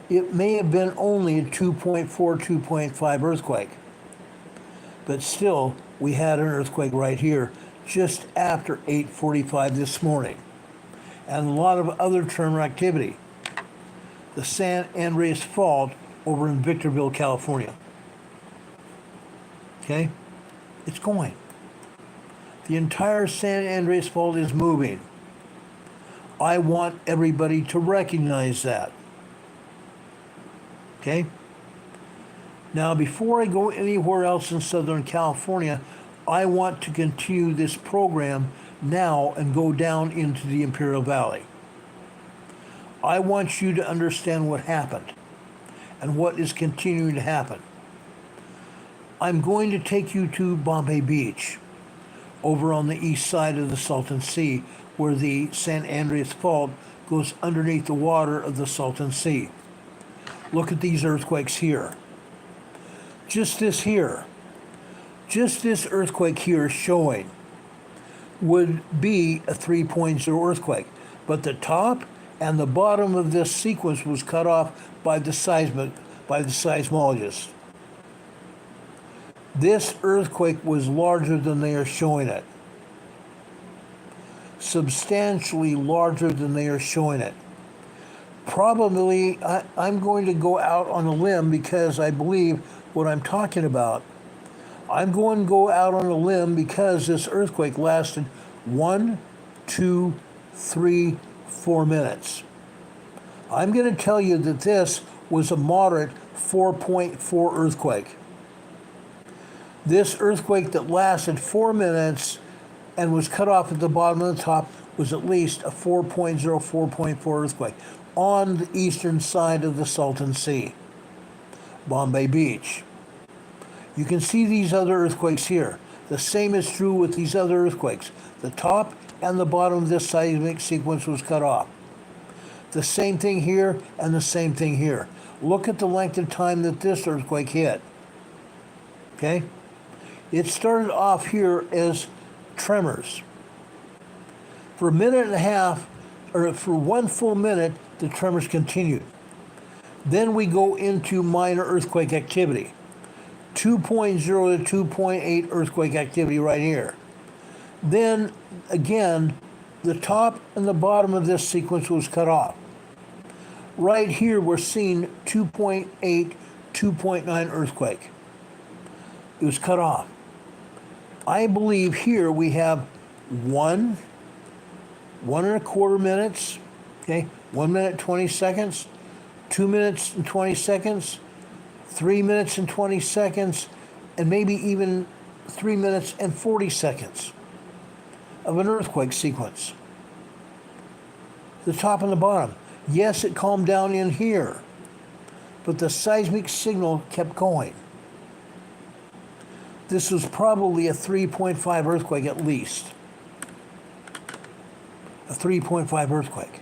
It may have been only a 2.4, 2.5 earthquake. But still, we had an earthquake right here just after 8:45 this morning. And a lot of other tremor activity. The San Andreas Fault over in Victorville, California. Okay? It's going. The entire San Andreas Fault is moving. I want everybody to recognize that. Okay? Now, before I go anywhere else in Southern California, I want to continue this program now and go down into the Imperial Valley. I want you to understand what happened and what is continuing to happen. I'm going to take you to Bombay Beach, over on the east side of the Salton Sea, where the San Andreas Fault goes underneath the water of the Salton Sea. Look at these earthquakes here. Just this earthquake here showing would be a 3.0 earthquake, but the top and the bottom of this sequence was cut off by the seismologists. This earthquake was larger than they are showing it. Substantially larger than they are showing it. Probably, I'm going to go out on a limb because I believe what I'm talking about. I'm going to go out on a limb because this earthquake lasted 1, 2, 3, 4 minutes. I'm going to tell you that this was a moderate 4.4 earthquake. This earthquake that lasted 4 minutes and was cut off at the bottom of the top was at least a 4.0, 4.4 earthquake on the eastern side of the Salton Sea, Bombay Beach. You can see these other earthquakes here. The same is true with these other earthquakes. The top and the bottom of this seismic sequence was cut off. The same thing here and the same thing here. Look at the length of time that this earthquake hit. Okay? It started off here as tremors. For a minute and a half, or for 1 full minute, the tremors continued. Then we go into minor earthquake activity. 2.0 to 2.8 earthquake activity right here. Then, again, the top and the bottom of this sequence was cut off. Right here, we're seeing 2.8, 2.9 earthquake. It was cut off. I believe here we have 1 1.25 minutes, okay, 1 minute 20 seconds, 2 minutes and 20 seconds, 3 minutes and 20 seconds, and maybe even 3 minutes and 40 seconds of an earthquake sequence. The top and the bottom. Yes, it calmed down in here, but the seismic signal kept going. This was probably a 3.5 earthquake at least. A 3.5 earthquake.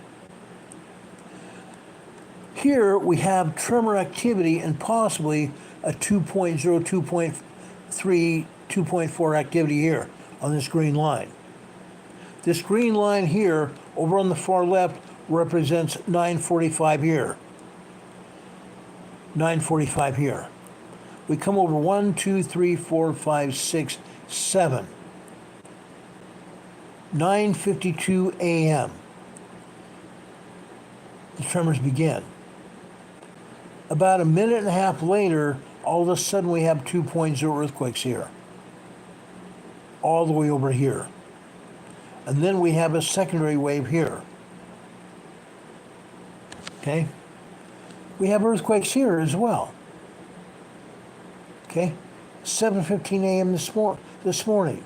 Here we have tremor activity and possibly a 2.0, 2.3, 2.4 activity here on this green line. This green line here over on the far left represents 9:45 here. 9:45 here. We come over 1, 2, 3, 4, 5, 6, 7. 9:52 a.m. The tremors begin. About a minute and a half later, all of a sudden we have 2.0 earthquakes here. All the way over here. And then we have a secondary wave here. Okay? We have earthquakes here as well. Okay? 7:15 a.m. this morning.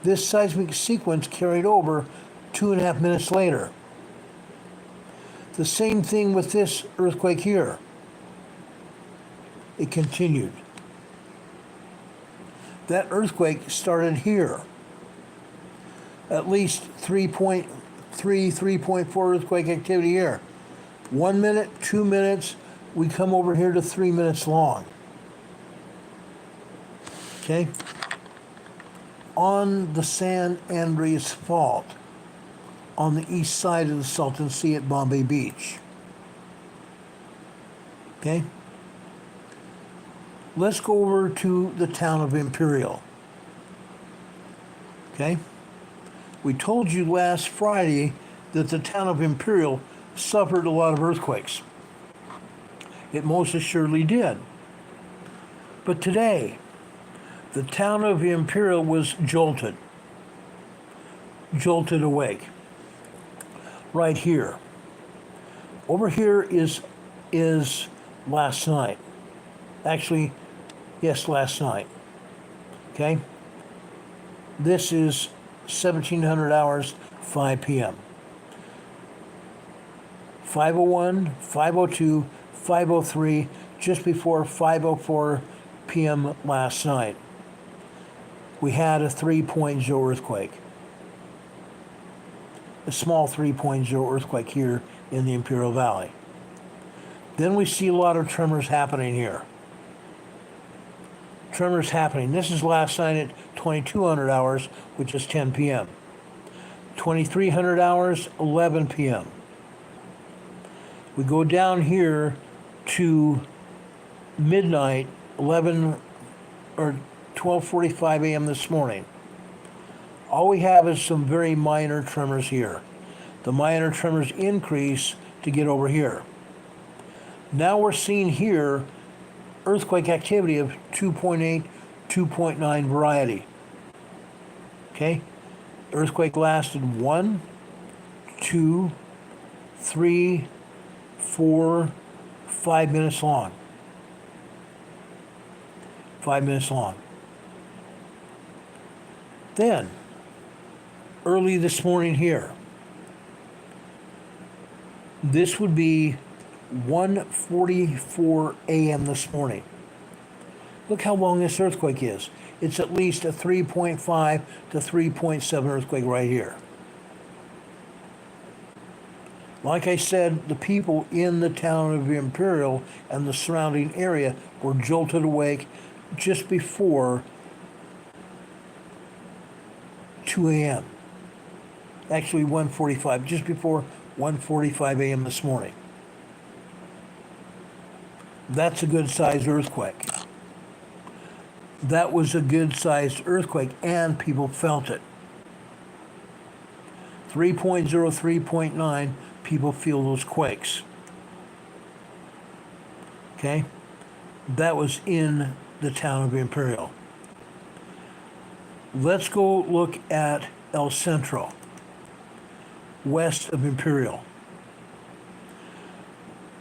This seismic sequence carried over 2.5 minutes later. The same thing with this earthquake here. It continued. That earthquake started here. At least 3.3, 3.4 earthquake activity here. 1 minute, 2 minutes, we come over here to 3 minutes long. Okay? On the San Andreas Fault, on the east side of the Salton Sea at Bombay Beach. Okay? Let's go over to the town of Imperial. Okay? We told you last Friday that the town of Imperial suffered a lot of earthquakes. It most assuredly did. But today, the town of Imperial was jolted awake. Right here. Over here is last night. Actually, yes, last night. Okay? This is 1700 hours, 5 p.m. 5:01, 5:02, 5:03, just before 5:04 p.m. last night. We had a 3.0 earthquake. A small 3.0 earthquake here in the Imperial Valley. Then we see a lot of tremors happening here. Tremors happening. This is last night at 2200 hours, which is 10 p.m. 2300 hours, 11 p.m. We go down here to midnight, 11 or 12:45 a.m. this morning. All we have is some very minor tremors here. The minor tremors increase to get over here. Now we're seeing here earthquake activity of 2.8, 2.9 variety. Okay? Earthquake lasted 1, 2, 3, 4, 5 minutes long. 5 minutes long. Then, early this morning here, this would be 1:44 a.m. this morning. Look how long this earthquake is. It's at least a 3.5 to 3.7 earthquake right here. Like I said, the people in the town of Imperial and the surrounding area were jolted awake just before 2 a.m. Actually 1:45, just before 1:45 a.m. this morning. That's a good-sized earthquake. That was a good-sized earthquake, and people felt it. 3.0, 3.9, people feel those quakes. Okay? That was in the town of Imperial. Let's go look at El Centro, west of Imperial.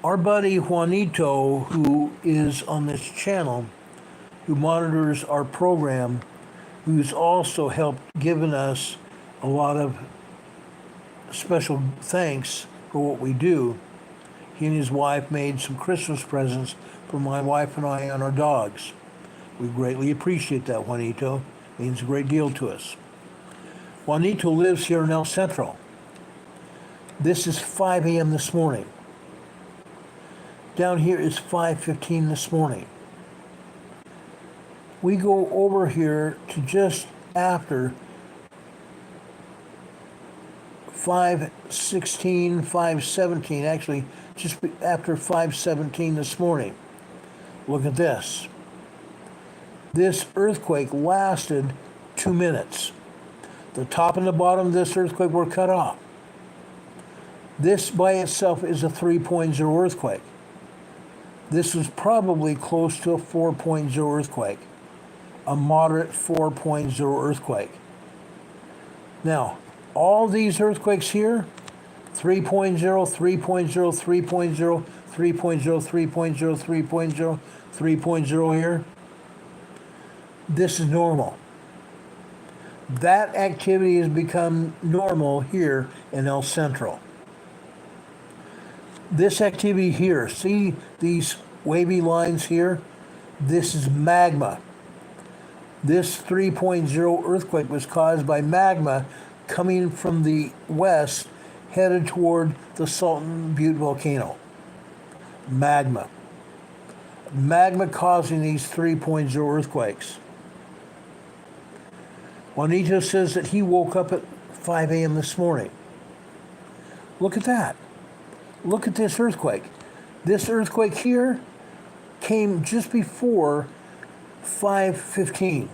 Our buddy Juanito, who is on this channel, who monitors our program, who's also helped given us a lot of special thanks for what we do. He and his wife made some Christmas presents for my wife and I and our dogs. We greatly appreciate that, Juanito. It means a great deal to us. Juanito lives here in El Centro. This is 5 a.m. this morning. Down here is 5:15 this morning. We go over here to just after 5:16, 5:17, actually just after 5:17 this morning. Look at this. This earthquake lasted 2 minutes. The top and the bottom of this earthquake were cut off. This by itself is a 3.0 earthquake. This is probably close to a 4.0 earthquake, a moderate 4.0 earthquake. Now, All these earthquakes here, 3.0, 3.0, 3.0, 3.0, 3.0, 3.0, 3.0 here, this is normal. That activity has become normal here in El Centro. This activity here, see these wavy lines here? This is magma. This 3.0 earthquake was caused by magma coming from the west, headed toward the Salton Butte volcano. Magma. Magma causing these 3.0 earthquakes. Juanito says that he woke up at 5 a.m. this morning. Look at that. Look at this earthquake. This earthquake here came just before 5:15.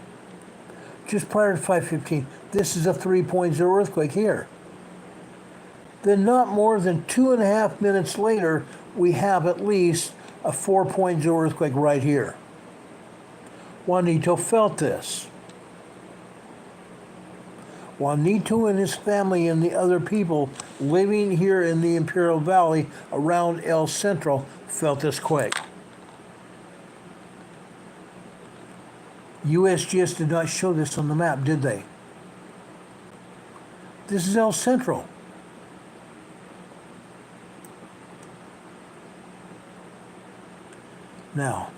Just prior to 5:15. This is a 3.0 earthquake here. Then not more than 2.5 minutes later, we have at least a 4.0 earthquake right here. Juanito felt this. Juanito and his family and the other people living here in the Imperial Valley around El Centro felt this quake. USGS did not show this on the map, did they? This is El Centro. Now,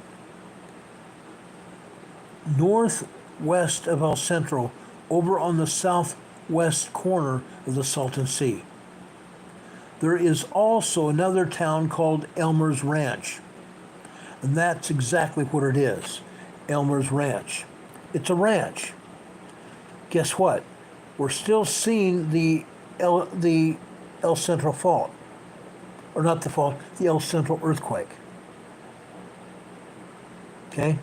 northwest of El Centro, over on the southwest corner of the Salton Sea, there is also another town called Elmer's Ranch. And that's exactly what it is, Elmer's Ranch. It's a ranch. Guess what? We're still seeing the El Centro fault. Or not the fault, the El Centro earthquake. Okay?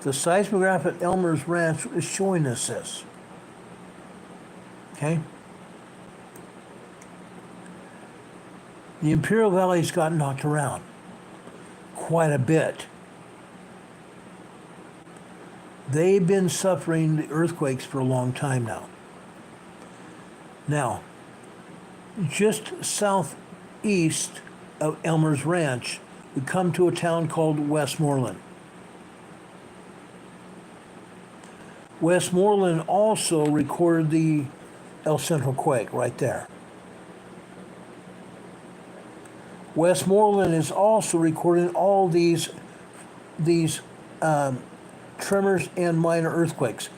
The seismograph at Elmer's Ranch is showing us this. Okay? The Imperial Valley's got knocked around quite a bit. They've been suffering the earthquakes for a long time now. Now, just southeast of Elmer's Ranch, we come to a town called Westmoreland. Westmoreland also recorded the El Centro quake right there. Westmoreland is also recording all these tremors and minor earthquakes.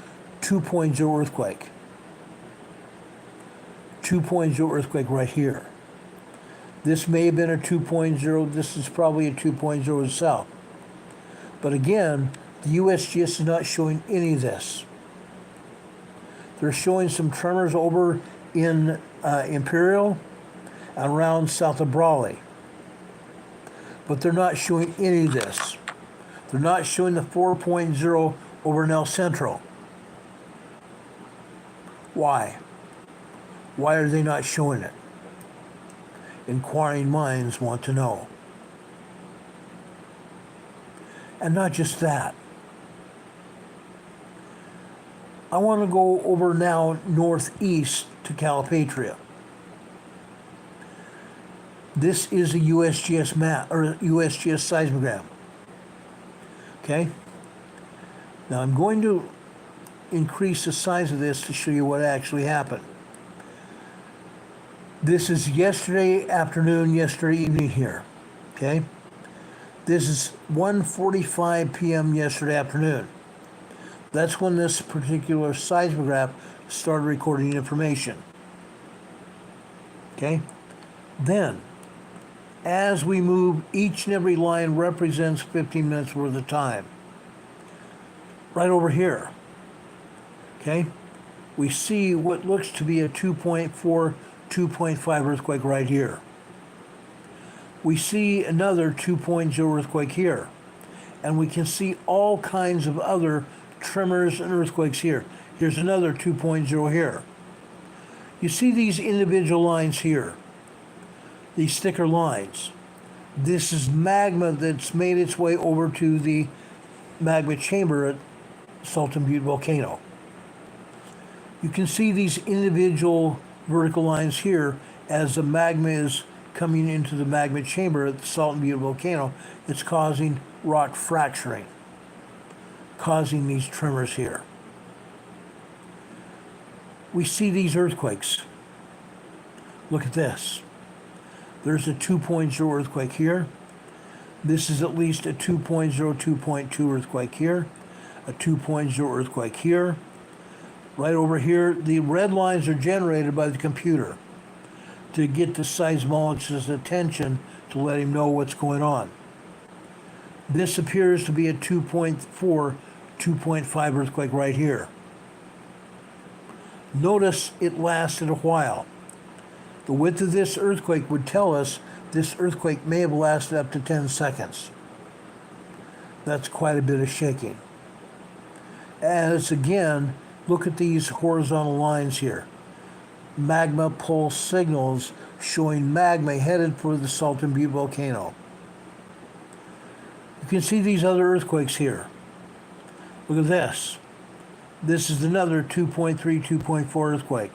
2.0 earthquake. 2.0 earthquake right here. This may have been a 2.0. This is probably a 2.0 itself. But again, the USGS is not showing any of this. They're showing some tremors over in Imperial and around south of Brawley. But they're not showing any of this. They're not showing the 4.0 over in El Centro. Why? Why are they not showing it? Inquiring minds want to know. And not just that. I want to go over now northeast to Calipatria. This is a USGS map, or USGS seismogram. Okay? Now I'm going to increase the size of this to show you what actually happened. This is yesterday afternoon, yesterday evening here. Okay? This is 1:45 p.m. yesterday afternoon. That's when this particular seismograph started recording information. Okay? Then, as we move, each and every line represents 15 minutes worth of time. Right over here. Okay? We see what looks to be a 2.4, 2.5 earthquake right here. We see another 2.0 earthquake here. And we can see all kinds of other tremors and earthquakes here. Here's another 2.0 here. You see these individual lines here, these thicker lines. This is magma that's made its way over to the magma chamber at Salton Butte volcano. You can see these individual vertical lines here as the magma is coming into the magma chamber at the Salt and Butte volcano. It's causing rock fracturing, causing these tremors here. We see these earthquakes. Look at this. There's a 2.0 earthquake here. This is at least a 2.0, 2.2 earthquake here, a 2.0 earthquake here. Right over here, the red lines are generated by the computer to get the seismologist's attention to let him know what's going on. This appears to be a 2.4, 2.5 earthquake right here. Notice it lasted a while. The width of this earthquake would tell us this earthquake may have lasted up to 10 seconds. That's quite a bit of shaking. As again, look at these horizontal lines here. Magma pulse signals showing magma headed for the Salt and Butte volcano. You can see these other earthquakes here. Look at this. This is another 2.3, 2.4 earthquake.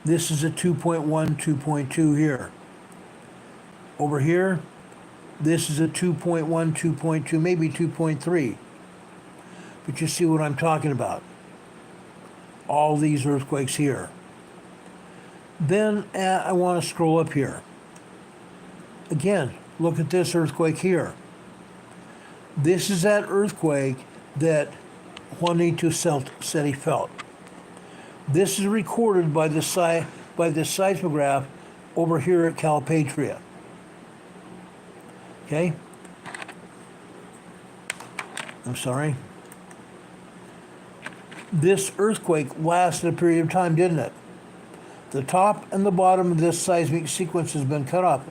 This is a 2.1, 2.2 here. Over here, this is a 2.1, 2.2, maybe 2.3. But you see what I'm talking about. All these earthquakes here. Then I want to scroll up here. Again, look at this earthquake here. This is that earthquake that Juanito said he felt. This is recorded by the seismograph over here at Calipatria. Okay? I'm sorry. This earthquake lasted a period of time, didn't it? The top and the bottom of this seismic sequence has been cut off.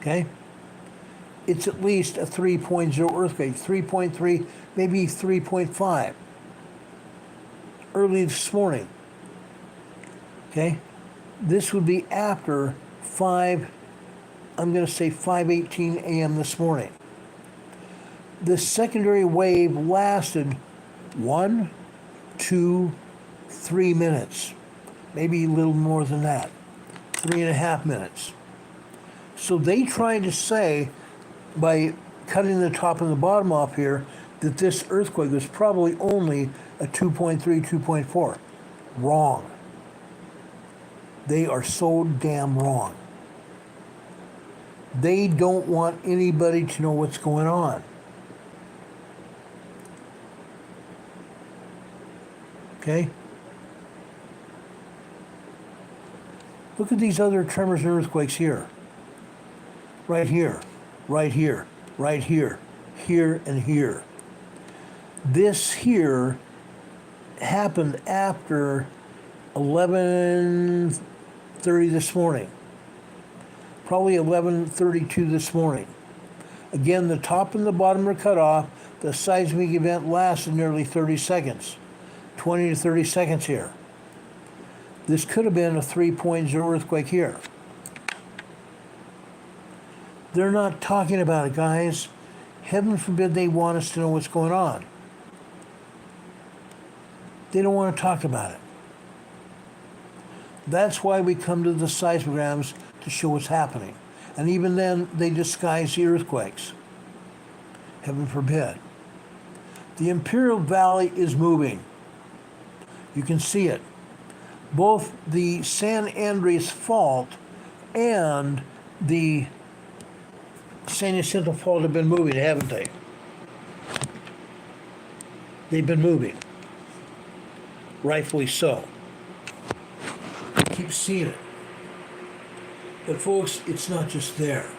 Okay? It's at least a 3.0 earthquake, 3.3, maybe 3.5. Early this morning. Okay? This would be after 5:18 a.m. this morning. The secondary wave lasted 1, 2, 3 minutes. Maybe a little more than that. 3.5 minutes. So they tried to say, by cutting the top and the bottom off here, that this earthquake was probably only a 2.3, 2.4. Wrong. They are so damn wrong. They don't want anybody to know what's going on. Okay? Look at these other tremors and earthquakes here. Right here, right here, right here, here and here. This here happened after 11:30 this morning. Probably 11:32 this morning. Again, the top and the bottom are cut off. The seismic event lasted nearly 30 seconds. 20 to 30 seconds here. This could have been a 3.0 earthquake here. They're not talking about it, guys. Heaven forbid they want us to know what's going on. They don't want to talk about it. That's why we come to the seismograms to show what's happening. And even then, they disguise the earthquakes. Heaven forbid. The Imperial Valley is moving. You can see it. Both the San Andreas Fault and the San Jacinto Fault have been moving, haven't they? They've been moving. Rightfully so. We keep seeing it. But folks, it's not just there.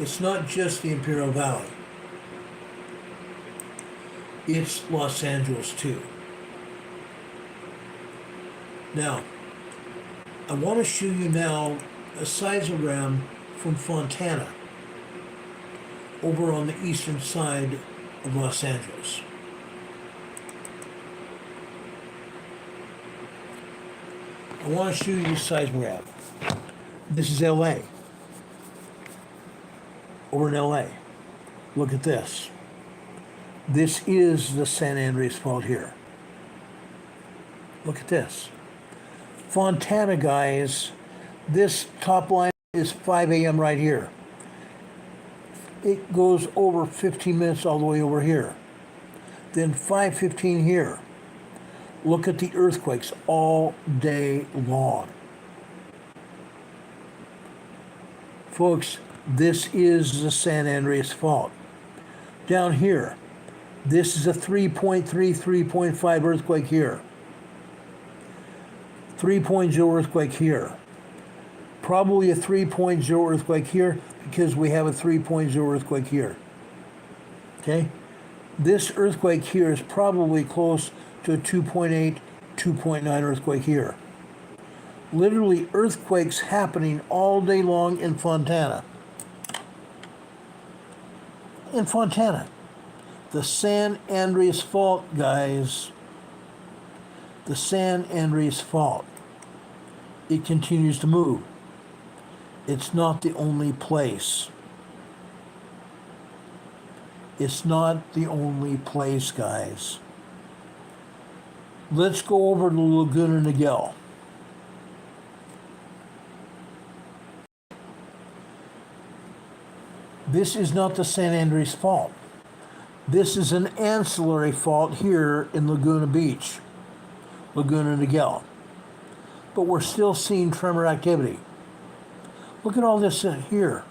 It's not just the Imperial Valley. It's Los Angeles too. Now, I want to show you now a seismogram from Fontana over on the eastern side of Los Angeles. I want to show you this seismogram. This is LA. Over in LA. Look at this. This is the San Andreas Fault here. Look at this. Fontana, guys, this top line is 5 a.m. right here. It goes over 15 minutes all the way over here. Then 5:15 here. Look at the earthquakes all day long. Folks, this is the San Andreas Fault. Down here, this is a 3.3, 3.5 earthquake here. 3.0 earthquake here. Probably a 3.0 earthquake here because we have a 3.0 earthquake here. Okay? This earthquake here is probably close to a 2.8, 2.9 earthquake here. Literally earthquakes happening all day long in Fontana. In Fontana. The San Andreas Fault, guys. The San Andreas Fault. It continues to move. It's not the only place. It's not the only place, guys. Let's go over to Laguna Niguel. This is not the San Andreas Fault. This is an ancillary fault here in Laguna Beach, Laguna Niguel. But we're still seeing tremor activity. Look at all this here.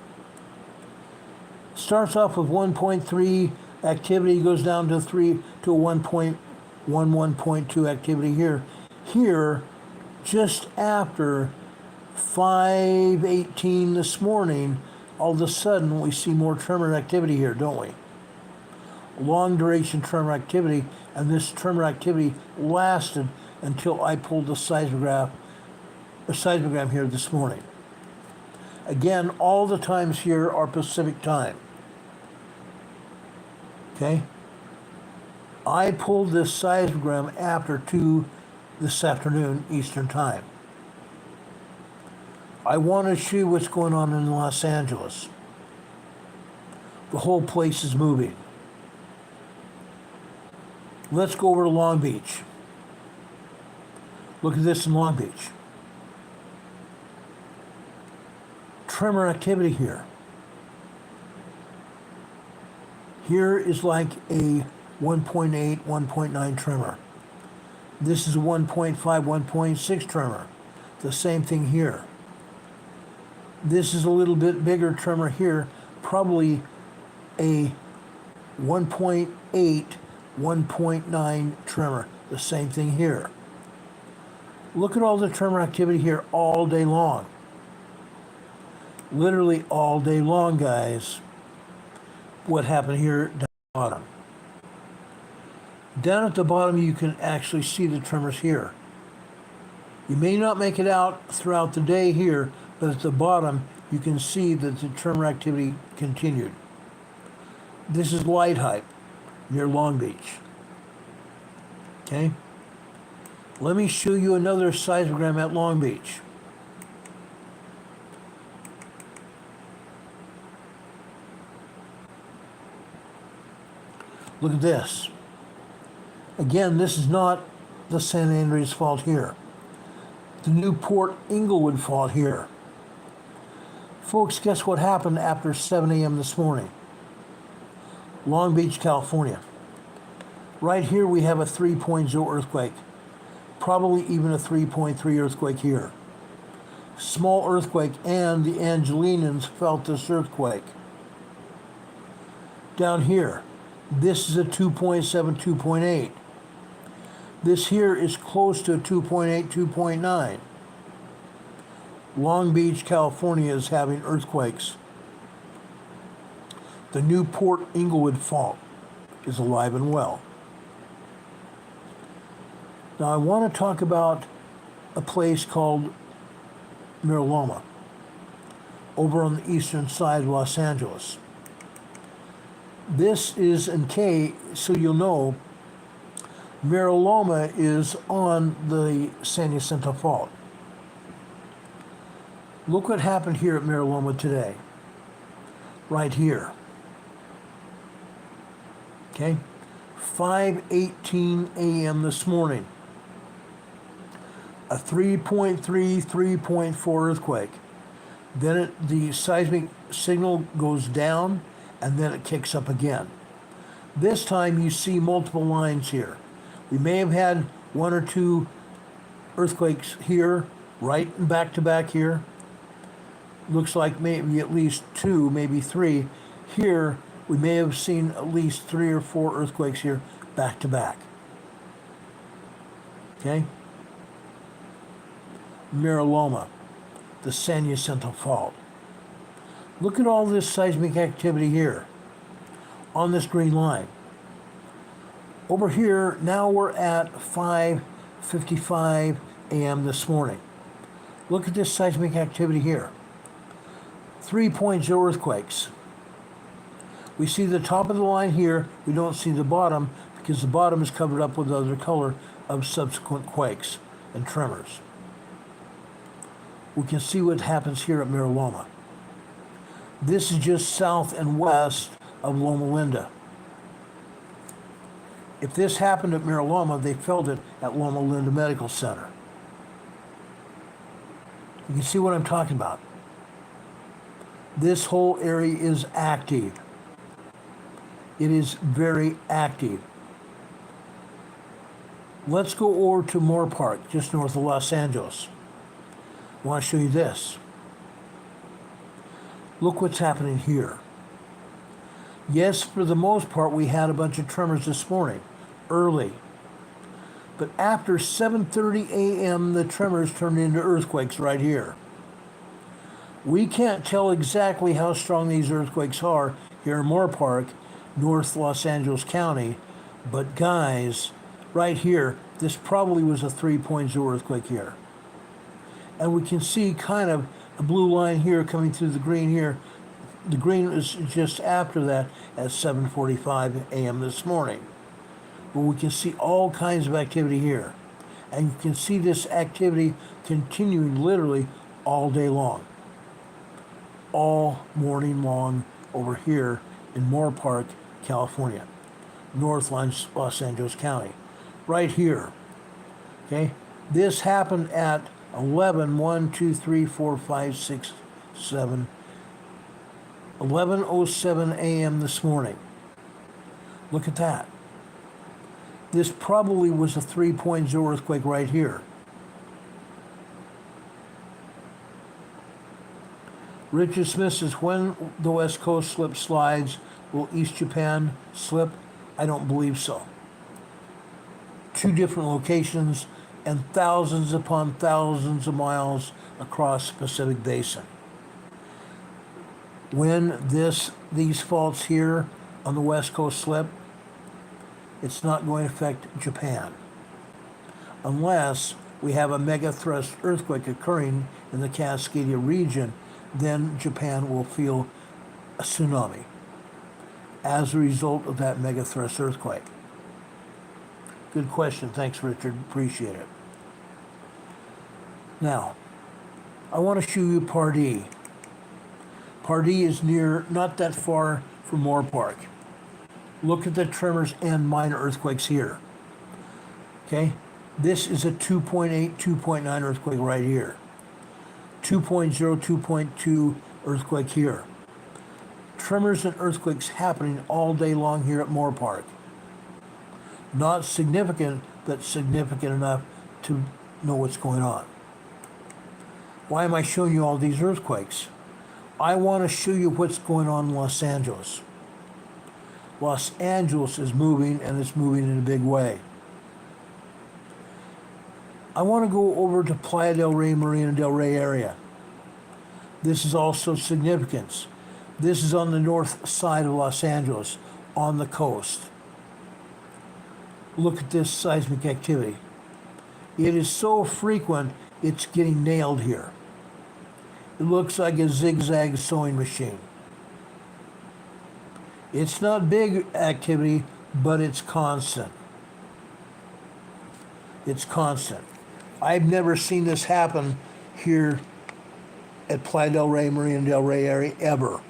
Starts off with 1.3 activity, goes down to 1.1, 1.2 activity here. Here, just after 5:18 this morning, all of a sudden we see more tremor activity here, don't we? Long duration tremor activity, and this tremor activity lasted until I pulled the seismogram here this morning. Again, all the times here are Pacific time. Okay? I pulled this seismogram after 2 this afternoon, Eastern time. I want to show you what's going on in Los Angeles. The whole place is moving. Let's go over to Long Beach. Look at this in Long Beach. Tremor activity here. Here is like a 1.8, 1.9 tremor. This is a 1.5, 1.6 tremor. The same thing here. This is a little bit bigger tremor here, probably a 1.8, 1.9 tremor. The same thing here. Look at all the tremor activity here all day long. Literally all day long, guys. What happened here down at the bottom. Down at the bottom, you can actually see the tremors here. You may not make it out throughout the day here, but at the bottom, you can see that the tremor activity continued. This is Light Hype near Long Beach. Okay? Let me show you another seismogram at Long Beach. Look at this. Again, this is not the San Andreas Fault here. The Newport Inglewood Fault here. Folks, guess what happened after 7 a.m. this morning? Long Beach, California. Right here we have a 3.0 earthquake. Probably even a 3.3 earthquake here. Small earthquake, and the Angelinians felt this earthquake. Down here, this is a 2.7, 2.8. This here is close to a 2.8, 2.9. Long Beach, California is having earthquakes. The Newport Inglewood Fault is alive and well. Now I want to talk about a place called Mira Loma, over on the eastern side of Los Angeles. This is in K, so you'll know, Mira Loma is on the San Jacinto Fault. Look what happened here at Mira Loma today. Right here. Okay? 5:18 a.m. this morning. A 3.3, 3.4 earthquake. Then the seismic signal goes down, and then it kicks up again. This time you see multiple lines here. We may have had one or two earthquakes here, right and back to back here. Looks like maybe at least two, maybe three. Here, we may have seen at least 3 or 4 earthquakes here, back to back. Okay? Miraloma, the San Jacinto Fault. Look at all this seismic activity here on this green line. Over here, now we're at 5:55 a.m. this morning. Look at this seismic activity here. 3.0 earthquakes. We see the top of the line here. We don't see the bottom because the bottom is covered up with other color of subsequent quakes and tremors. We can see what happens here at Miraloma. This is just south and west of Loma Linda. If this happened at Miraloma, they felt it at Loma Linda Medical Center. You can see what I'm talking about. This whole area is active. It is very active. Let's go over to Moore Park, just north of Los Angeles. I want to show you this. Look what's happening here. Yes, for the most part, we had a bunch of tremors this morning, early. But after 7:30 a.m., the tremors turned into earthquakes right here. We can't tell exactly how strong these earthquakes are here in Moore Park, North Los Angeles County, but guys, right here, this probably was a 3.0 earthquake here. And we can see kind of a blue line here coming through the green here. The green is just after that at 7:45 a.m. this morning. But we can see all kinds of activity here. And you can see this activity continuing literally all day long. All morning long over here in Moore Park, California, North Los Angeles County, right here. Okay, this happened at 1 2 3 4 5 6 7 11:07 a.m. this morning. Look at that. This probably was a 3.0 earthquake right here. Richard Smith says, when the West Coast slip slides, will East Japan slip? I don't believe so. 2 different locations and thousands upon thousands of miles across the Pacific Basin. When these faults here on the West Coast slip, it's not going to affect Japan unless we have a mega thrust earthquake occurring in the Cascadia region. Then Japan will feel a tsunami as a result of that mega thrust earthquake. Good question. Thanks, Richard. Appreciate it. Now, I want to show you Pardee. Pardee is near, not that far from Moore Park. Look at the tremors and minor earthquakes here. Okay? This is a 2.8, 2.9 earthquake right here. 2.0, 2.2 earthquake here. Tremors and earthquakes happening all day long here at Moore Park. Not significant, but significant enough to know what's going on. Why am I showing you all these earthquakes? I want to show you what's going on in Los Angeles. Los Angeles is moving, and it's moving in a big way. I want to go over to Playa del Rey, Marina del Rey area. This is also significance. This is on the north side of Los Angeles, on the coast. Look at this seismic activity. It is so frequent, it's getting nailed here. It looks like a zigzag sewing machine. It's not big activity, but it's constant. It's constant. I've never seen this happen here at Playa del Rey, Marina del Rey area, ever.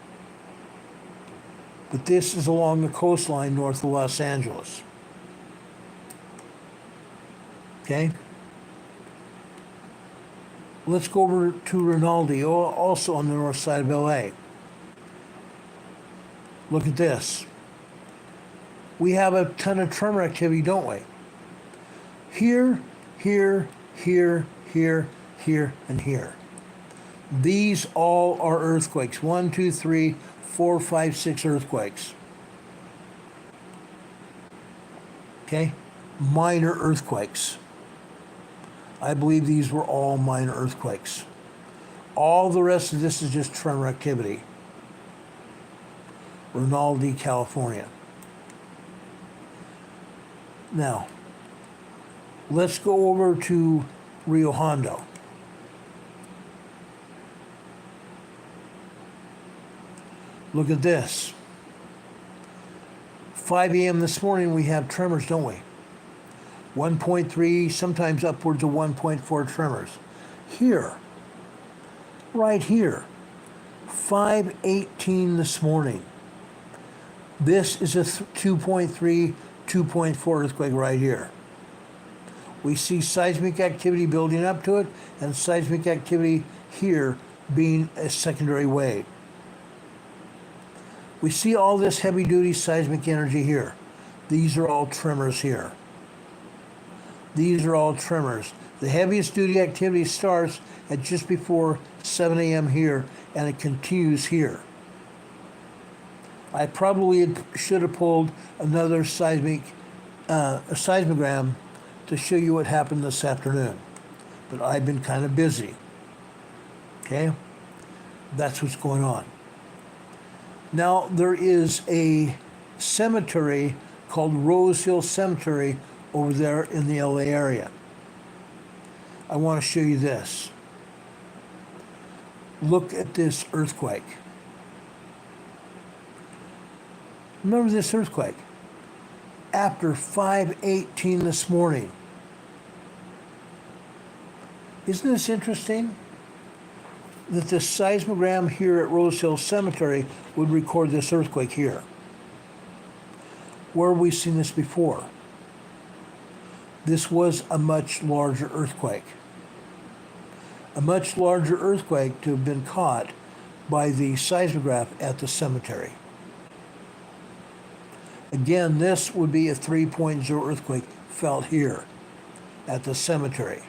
But this is along the coastline north of Los Angeles. Okay? Let's go over to Ronald, also on the north side of LA. Look at this. We have a ton of tremor activity, don't we? Here, here, here, here, here, and here. These all are earthquakes. 1, 2, 3, 4, 5, 6 earthquakes. Okay? Minor earthquakes. I believe these were all minor earthquakes. All the rest of this is just tremor activity. Ronald, California. Now, let's go over to Rio Hondo. Look at this. 5 a.m. this morning, we have tremors, don't we? 1.3, sometimes upwards of 1.4 tremors. Here, right here, 5:18 this morning. This is a 2.3, 2.4 earthquake right here. We see seismic activity building up to it, and seismic activity here being a secondary wave. We see all this heavy-duty seismic energy here. These are all tremors here. These are all tremors. The heaviest duty activity starts at just before 7 a.m. here, and it continues here. I probably should have pulled another seismogram to show you what happened this afternoon, but I've been kind of busy. Okay? That's what's going on. Now, there is a cemetery called Rose Hill Cemetery over there in the LA area. I want to show you this. Look at this earthquake. Remember this earthquake? After 5:18 this morning. Isn't this interesting? That the seismogram here at Rose Hill Cemetery would record this earthquake here. Where have we seen this before? This was a much larger earthquake. A much larger earthquake to have been caught by the seismograph at the cemetery. Again, this would be a 3.0 earthquake felt here at the cemetery.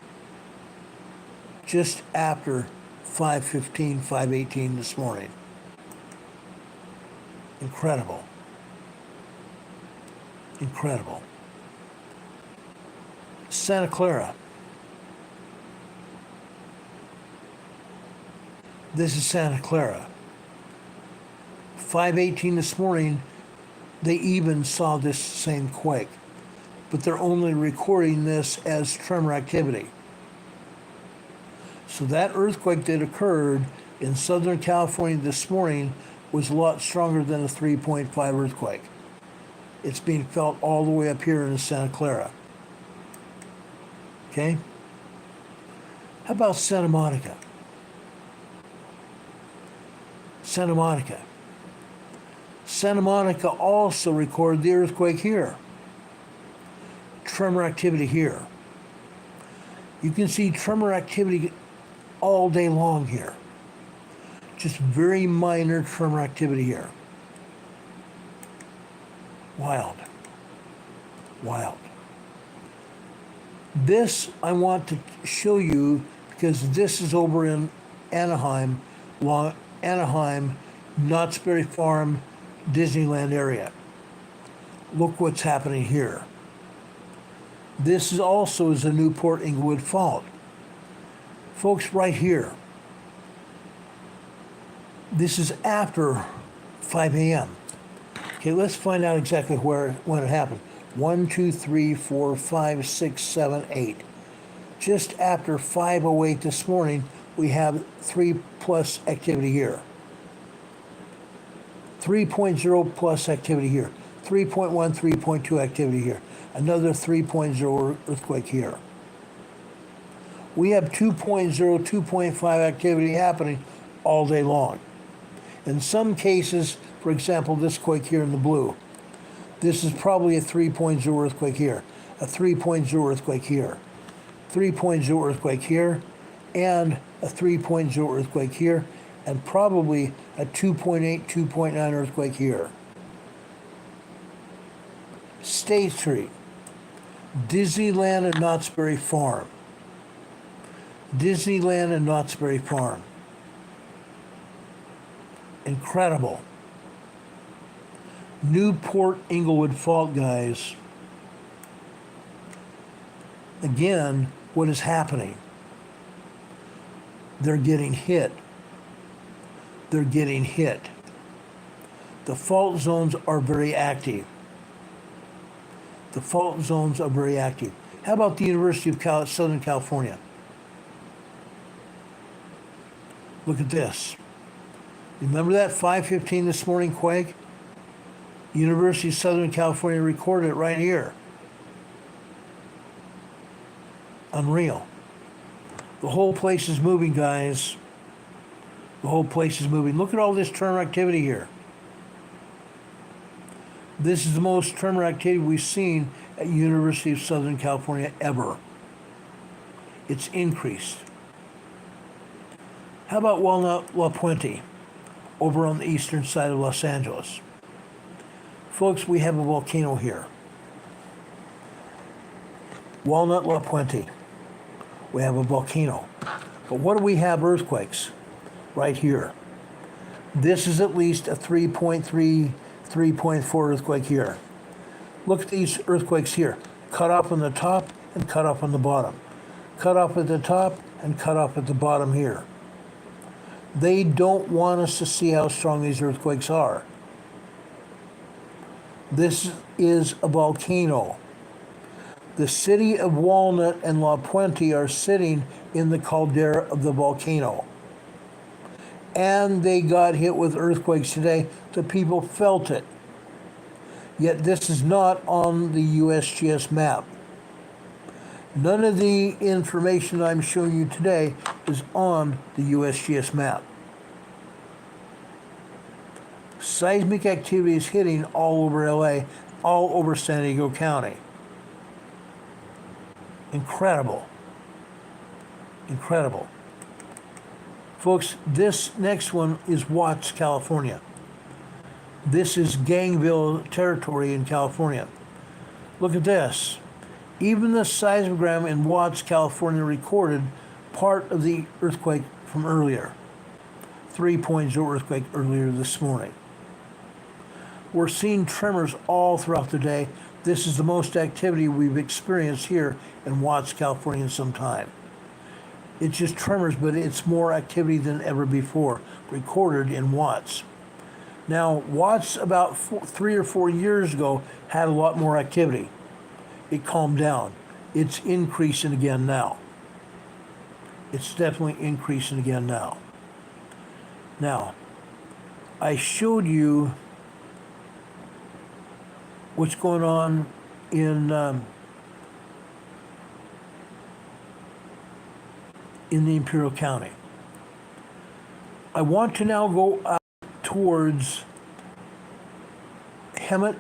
Just after 5:15, 5:18 this morning. Incredible. Incredible. Santa Clara. This is Santa Clara. 5:18 this morning, they even saw this same quake, but they're only recording this as tremor activity. So that earthquake that occurred in Southern California this morning was a lot stronger than a 3.5 earthquake. It's being felt all the way up here in Santa Clara. Okay? How about Santa Monica? Santa Monica. Santa Monica also recorded the earthquake here. Tremor activity here. You can see tremor activity all day long here. Just very minor tremor activity here. Wild. Wild. This I want to show you because this is over in Anaheim, Knott's Berry Farm, Disneyland area. Look what's happening here. This is also is a Newport Inglewood fault. Folks, right here. This is after 5 a.m. Okay, let's find out exactly when it happened. 1, 2, 3, 4, 5, 6, 7, 8. Just after 5:08 this morning, we have 3+ activity here. 3.0 plus activity here. 3.1, 3.2 activity here. Another 3.0 earthquake here. We have 2.0, 2.5 activity happening all day long. In some cases, for example, this quake here in the blue, this is probably a 3.0 earthquake here, a 3.0 earthquake here. 3.0 earthquake here, and a 3.0 earthquake here, and probably a 2.8, 2.9 earthquake here. State Street, Disneyland and Knott's Berry Farm. Disneyland and Knott's Berry Farm. Incredible. Newport Inglewood fault, guys. Again, what is happening? They're getting hit. They're getting hit. The fault zones are very active. The fault zones are very active. How about the University of Southern California? Look at this. Remember that 5:15 this morning quake? University of Southern California recorded it right here. Unreal. The whole place is moving, guys. The whole place is moving. Look at all this tremor activity here. This is the most tremor activity we've seen at University of Southern California ever. It's increased. How about Walnut La Puente over on the eastern side of Los Angeles? Folks, we have a volcano here. Walnut La Puente. We have a volcano. But what do we have? Earthquakes right here. This is at least a 3.3, 3.4 earthquake here. Look at these earthquakes here. Cut off on the top and cut off on the bottom. Cut off at the top and cut off at the bottom here. They don't want us to see how strong these earthquakes are. This is a volcano. The city of Walnut and La Puente are sitting in the caldera of the volcano. And they got hit with earthquakes today. The people felt it. Yet this is not on the USGS map. None of the information I'm showing you today is on the USGS map. Seismic activity is hitting all over LA, all over San Diego County. Incredible. Incredible. Folks, this next one is Watts, California. This is Gangville territory in California. Look at this. Even the seismogram in Watts, California recorded part of the earthquake from earlier. 3.0 earthquake earlier this morning. We're seeing tremors all throughout the day. This is the most activity we've experienced here in Watts, California in some time. It's just tremors, but it's more activity than ever before, recorded in Watts. Now, Watts about 3 or 4 years ago had a lot more activity. It calmed down. It's increasing again now. It's definitely increasing again now. Now, I showed you what's going on in the Imperial County. I want to now go out towards Hemet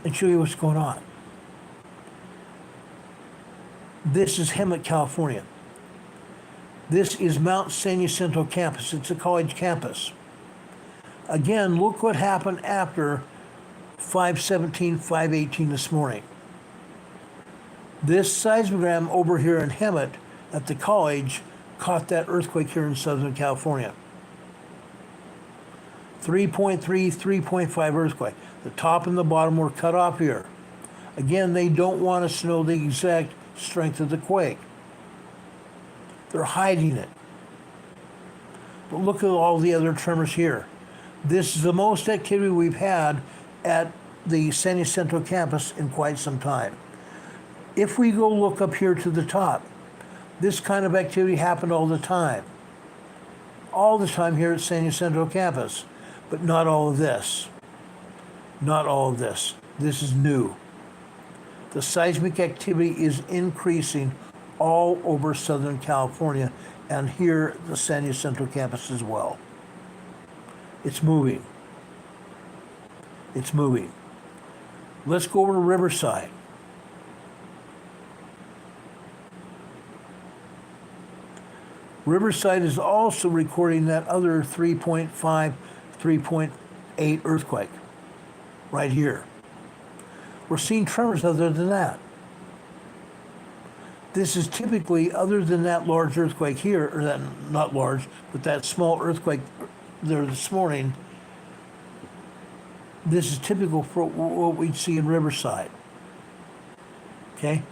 and show you what's going on. This is Hemet, California. This is Mount San Jacinto campus. It's a college campus. Again, look what happened after 5:17, 5:18 this morning. This seismogram over here in Hemet at the college caught that earthquake here in Southern California. 3.3, 3.5 earthquake. The top and the bottom were cut off here. Again, they don't want us to know the exact strength of the quake. They're hiding it. But look at all the other tremors here. This is the most activity we've had at the San Jacinto campus in quite some time. If we go look up here to the top, this kind of activity happened all the time. All the time here at San Jacinto campus, but not all of this. Not all of this. This is new. The seismic activity is increasing all over Southern California and here at the San Jacinto campus as well. It's moving. It's moving. Let's go over to Riverside. Riverside is also recording that other 3.5, 3.8 earthquake right here. We're seeing tremors other than that. This is typically, other than that large earthquake here, or that, not large, but that small earthquake there this morning, this is typical for what we'd see in Riverside. Okay?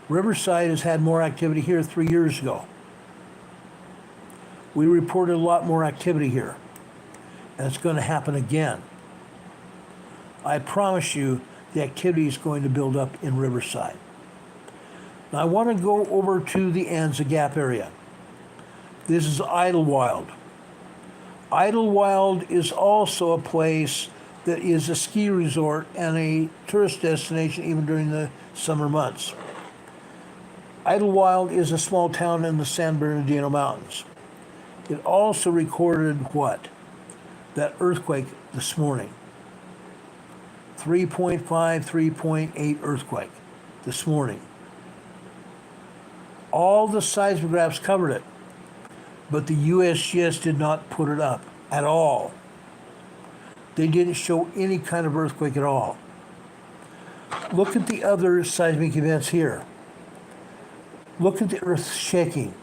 Riverside has had more activity here 3 years ago. We reported a lot more activity here, and it's going to happen again. I promise you the activity is going to build up in Riverside. Now I want to go over to the Anza Gap area. This is Idlewild. Idlewild is also a place that is a ski resort and a tourist destination even during the summer months. Idlewild is a small town in the San Bernardino Mountains. It also recorded what? That earthquake this morning. 3.5, 3.8 earthquake this morning. All the seismographs covered it, but the USGS did not put it up at all. They didn't show any kind of earthquake at all. Look at the other seismic events here. Look at the earth shaking.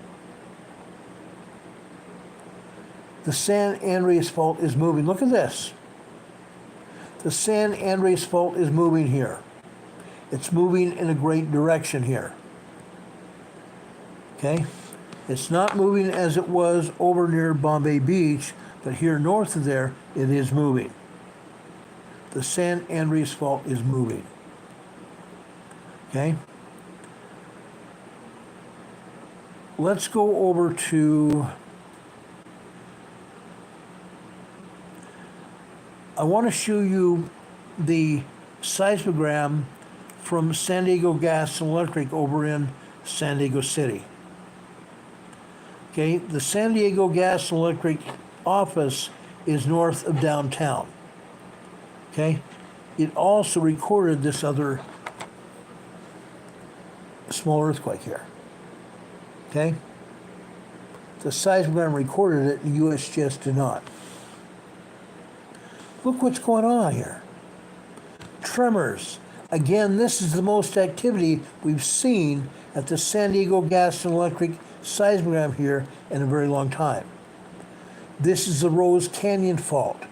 The San Andreas fault is moving. Look at this. The San Andreas fault is moving here. It's moving in a great direction here. Okay? It's not moving as it was over near Bombay Beach, but here north of there, it is moving. The San Andreas fault is moving. Okay? Let's go over to, I want to show you the seismogram from San Diego Gas and Electric over in San Diego City. Okay, the San Diego Gas and Electric office is north of downtown. Okay, it also recorded this other small earthquake here. Okay, the seismogram recorded it, and USGS did not. Look what's going on here. Tremors. Again, this is the most activity we've seen at the San Diego Gas and Electric seismogram here in a very long time. This is the Rose Canyon fault.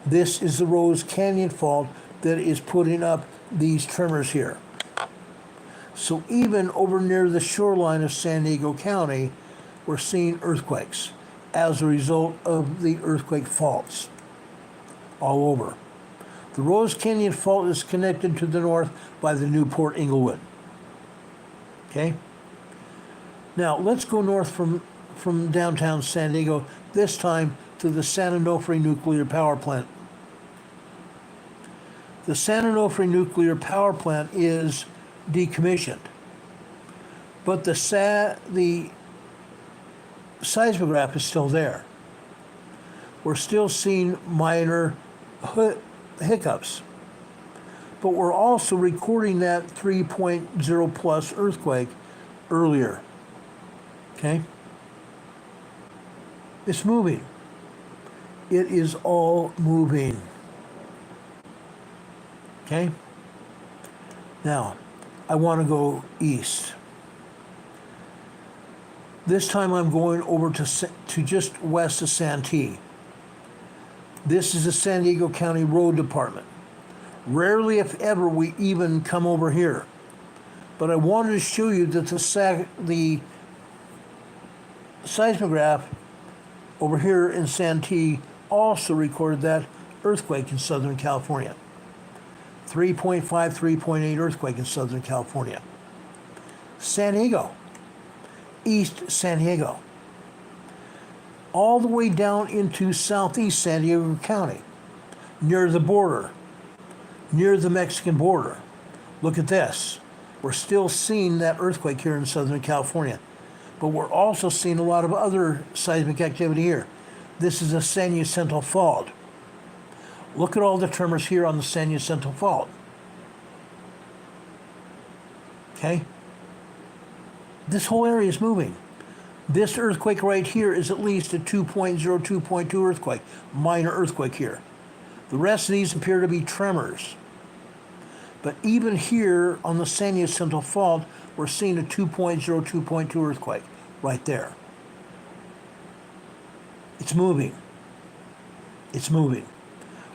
This is the Rose Canyon fault that is putting up these tremors here. So even over near the shoreline of San Diego County, we're seeing earthquakes as a result of the earthquake faults all over. The Rose Canyon fault is connected to the north by the Newport Inglewood. Okay? Now, let's go north from downtown San Diego, this time to the San Onofre Nuclear Power Plant. The San Onofre Nuclear Power Plant is decommissioned, but the seismograph is still there. We're still seeing minor hiccups, but we're also recording that 3.0 plus earthquake earlier. Okay? It's moving. It is all moving. Okay? Now, I want to go east. This time I'm going over to just west of Santee. This is the San Diego County Road Department. Rarely, if ever, we even come over here. But I wanted to show you that the seismograph over here in Santee also recorded that earthquake in Southern California. 3.5, 3.8 earthquake in Southern California. San Diego, East San Diego, all the way down into southeast San Diego County, near the border, near the Mexican border. Look at this. We're still seeing that earthquake here in Southern California, but we're also seeing a lot of other seismic activity here. This is a San Jacinto fault. Look at all the tremors here on the San Jacinto fault. Okay? This whole area is moving. This earthquake right here is at least a 2.0, 2.2 earthquake, minor earthquake here. The rest of these appear to be tremors. But even here on the San Jacinto Fault, we're seeing a 2.0, 2.2 earthquake right there. It's moving. It's moving.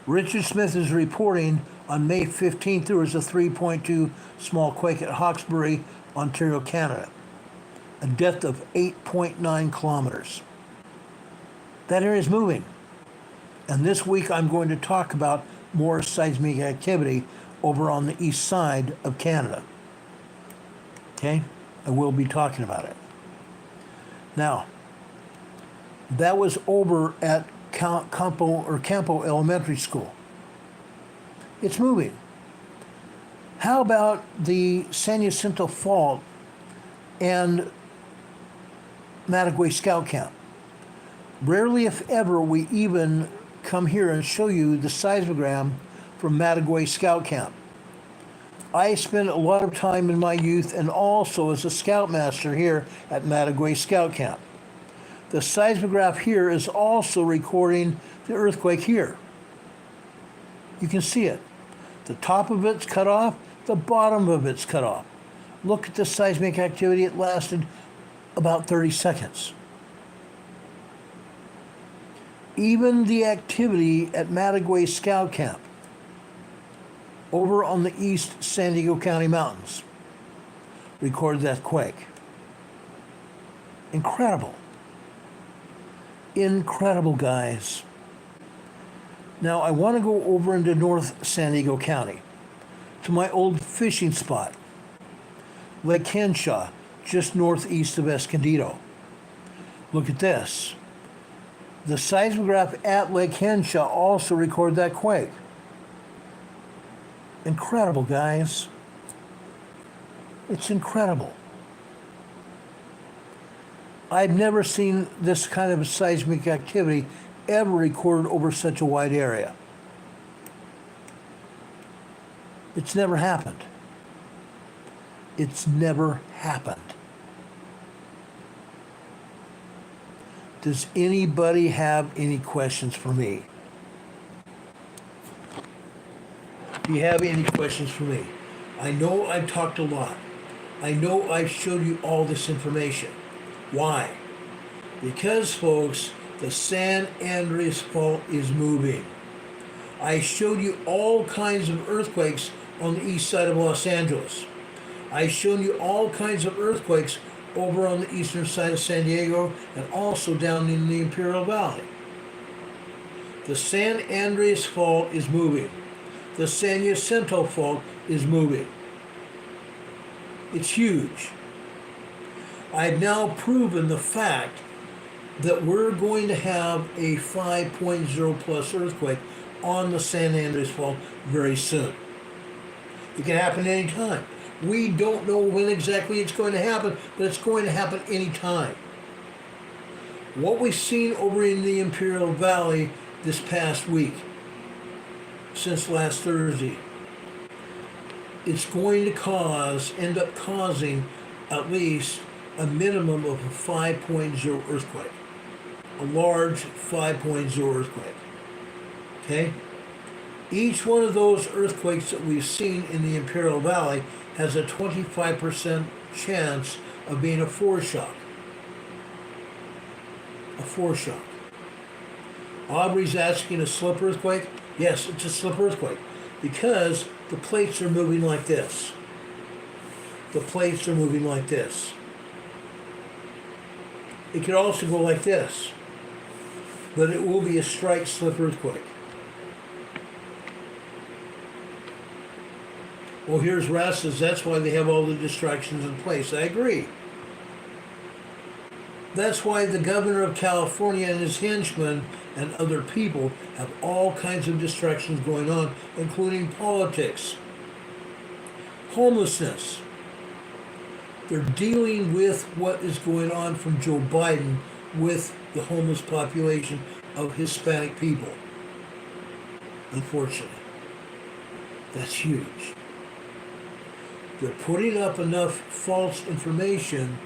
Richard Smith is reporting on May 15th there was a 3.2 small quake at Hawkesbury, Ontario, Canada. A depth of 8.9 kilometers. That area is moving. And this week I'm going to talk about more seismic activity over on the east side of Canada. Okay? I will be talking about it. Now, that was over at Campo Elementary School. It's moving. How about the San Jacinto Fault and Mattagway Scout Camp? Rarely, if ever, we even come here and show you the seismogram from Mattagway Scout Camp. I spent a lot of time in my youth and also as a scoutmaster here at Mattagway Scout Camp. The seismograph here is also recording the earthquake here. You can see it. The top of it's cut off, the bottom of it's cut off. Look at the seismic activity. It lasted about 30 seconds. Even the activity at Mattagway Scout Camp over on the east San Diego County mountains recorded that quake. Incredible. Incredible, guys. Now I want to go over into North San Diego County to my old fishing spot, Lake Henshaw, just northeast of Escondido. Look at this. The seismograph at Lake Henshaw also recorded that quake. Incredible, guys. It's incredible. I've never seen this kind of seismic activity ever recorded over such a wide area. It's never happened. It's never happened. Does anybody have any questions for me? Do you have any questions for me? I know I've talked a lot. I know I've showed you all this information. Why? Because, folks, the San Andreas Fault is moving. I showed you all kinds of earthquakes on the east side of Los Angeles. I've shown you all kinds of earthquakes over on the eastern side of San Diego and also down in the Imperial Valley. The San Andreas Fault is moving. The San Jacinto Fault is moving. It's huge. I've now proven the fact that we're going to have a 5.0 plus earthquake on the San Andreas Fault very soon. It can happen anytime. We don't know when exactly it's going to happen, but it's going to happen anytime. What we've seen over in the Imperial Valley this past week, since last Thursday, it's going to end up causing at least a minimum of a 5.0 earthquake. A large 5.0 earthquake. Okay? Each one of those earthquakes that we've seen in the Imperial Valley has a 25% chance of being a foreshock. A foreshock. Aubrey's asking a slip earthquake. Yes, it's a slip earthquake because the plates are moving like this. The plates are moving like this. It could also go like this, but it will be a strike slip earthquake. Well, here's Ras says that's why they have all the distractions in place. I agree. That's why the governor of California and his henchmen and other people have all kinds of distractions going on, including politics, homelessness. They're dealing with what is going on from Joe Biden with the homeless population of Hispanic people. Unfortunately. That's huge. They're putting up enough false information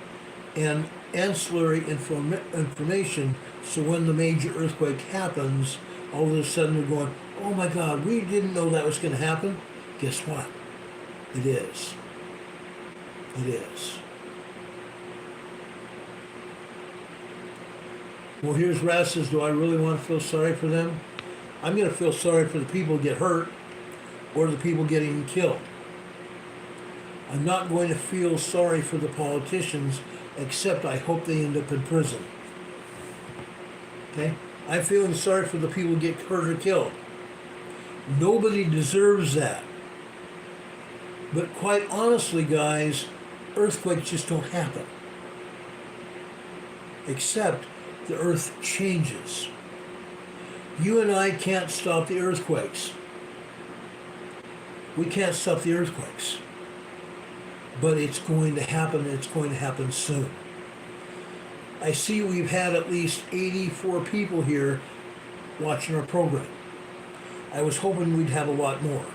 and ancillary information, so when the major earthquake happens, all of a sudden we're going, oh my God, we didn't know that was going to happen. Guess what? It is. It is. Well, here's Raz says, do I really want to feel sorry for them? I'm going to feel sorry for the people who get hurt or the people getting killed. I'm not going to feel sorry for the politicians, except I hope they end up in prison. Okay? I'm feeling sorry for the people who get hurt or killed. Nobody deserves that. But quite honestly, guys, earthquakes just don't happen. Except the earth changes. You and I can't stop the earthquakes. We can't stop the earthquakes. But it's going to happen, and it's going to happen soon. I see we've had at least 84 people here watching our program. I was hoping we'd have a lot more,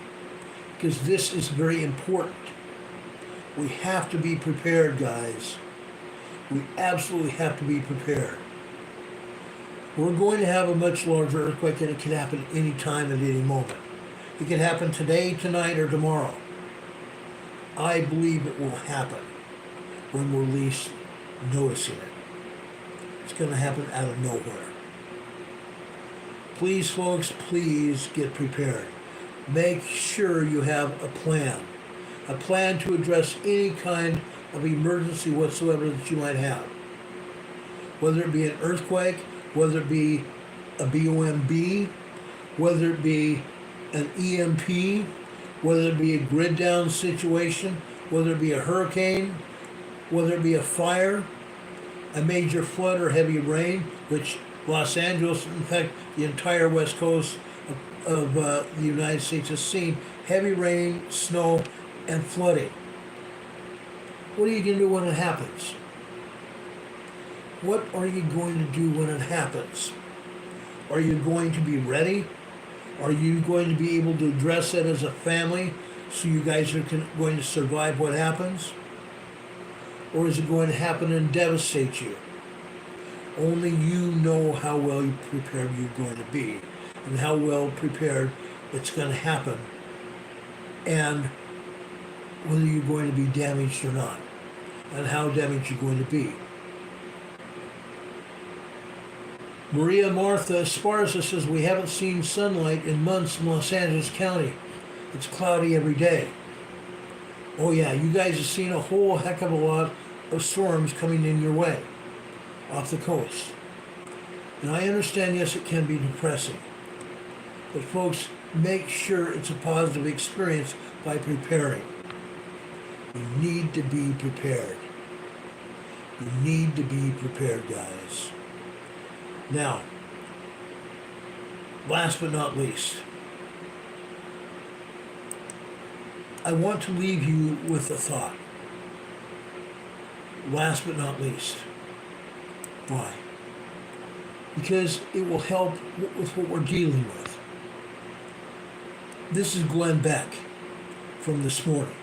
because this is very important. We have to be prepared, guys. We absolutely have to be prepared. We're going to have a much larger earthquake, and it can happen any time at any moment. It can happen today, tonight, or tomorrow. I believe it will happen when we're least noticing it. It's going to happen out of nowhere. Please, folks, please get prepared. Make sure you have a plan to address any kind of emergency whatsoever that you might have. Whether it be an earthquake, whether it be a BOMB, whether it be an EMP, whether it be a grid down situation, whether it be a hurricane, whether it be a fire, a major flood or heavy rain, which Los Angeles, in fact, the entire west coast of the United States has seen heavy rain, snow, and flooding. What are you going to do when it happens? What are you going to do when it happens? Are you going to be ready? Are you going to be able to address it as a family so you guys are going to survive what happens? Or is it going to happen and devastate you? Only you know how well prepared you're going to be and how well prepared it's going to happen and whether you're going to be damaged or not and how damaged you're going to be. Maria Martha Esparza says, we haven't seen sunlight in months in Los Angeles County. It's cloudy every day. Oh yeah, you guys have seen a whole heck of a lot of storms coming in your way off the coast. And I understand, yes, it can be depressing. But folks, make sure it's a positive experience by preparing. You need to be prepared. You need to be prepared, guys. Now, last but not least, I want to leave you with a thought. Last but not least. Why? Because it will help with what we're dealing with. This is Glenn Beck from this morning.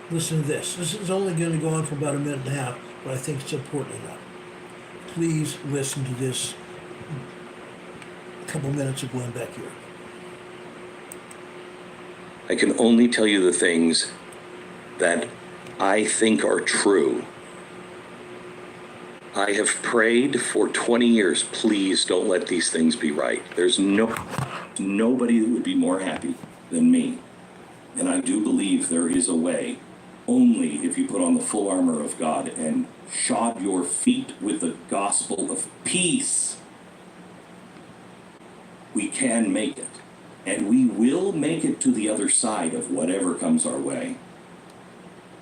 Listen to this. This is only going to go on for about a minute and a half, but I think it's important enough. Please listen to this. A couple minutes of Glenn Beck here. I can only tell you the things that I think are true. I have prayed for 20 years, please don't let these things be right. There's nobody that would be more happy than me. And I do believe there is a way, only if you put on the full armor of God and shod your feet with the gospel of peace. We can make it. And we will make it to the other side of whatever comes our way.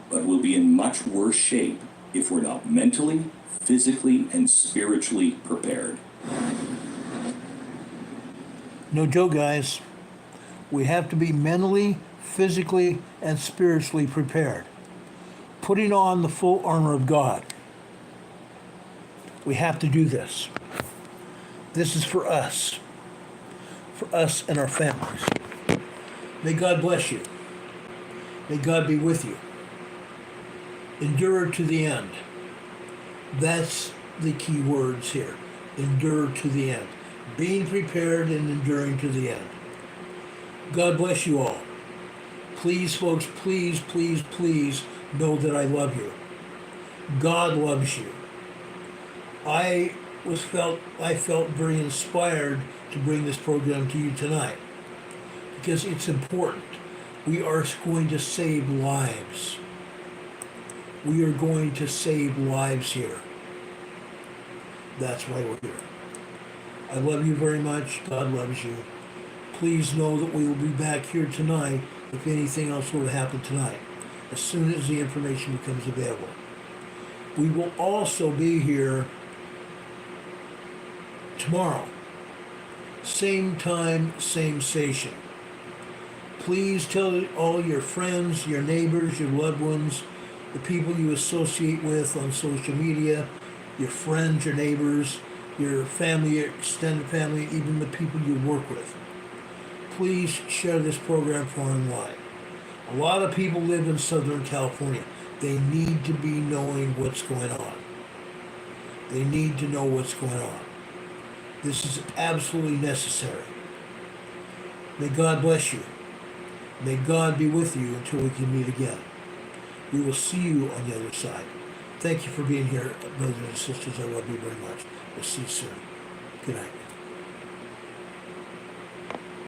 But we'll be in much worse shape if we're not mentally, physically, and spiritually prepared. No joke, guys. We have to be mentally, physically, and spiritually prepared. Putting on the full armor of God. We have to do this. This is for us. For us and our families. May God bless you. May God be with you. Endure to the end. That's the key words here. Endure to the end. Being prepared and enduring to the end. God bless you all. Please, folks, please, please, please know that I love you. God loves you. I felt very inspired to bring this program to you tonight because it's important. We are going to save lives. We are going to save lives here. That's why we're here. I love you very much. God loves you. Please know that we will be back here tonight if anything else were to happen tonight, as soon as the information becomes available. We will also be here tomorrow. Same time, same station. Please tell all your friends, your neighbors, your loved ones, the people you associate with on social media, your friends, your neighbors, your family, your extended family, even the people you work with. Please share this program far and wide. A lot of people live in Southern California. They need to be knowing what's going on. They need to know what's going on. This is absolutely necessary. May God bless you. May God be with you until we can meet again. We will see you on the other side. Thank you for being here, brothers and sisters. I love you very much. We'll see you soon. Good night.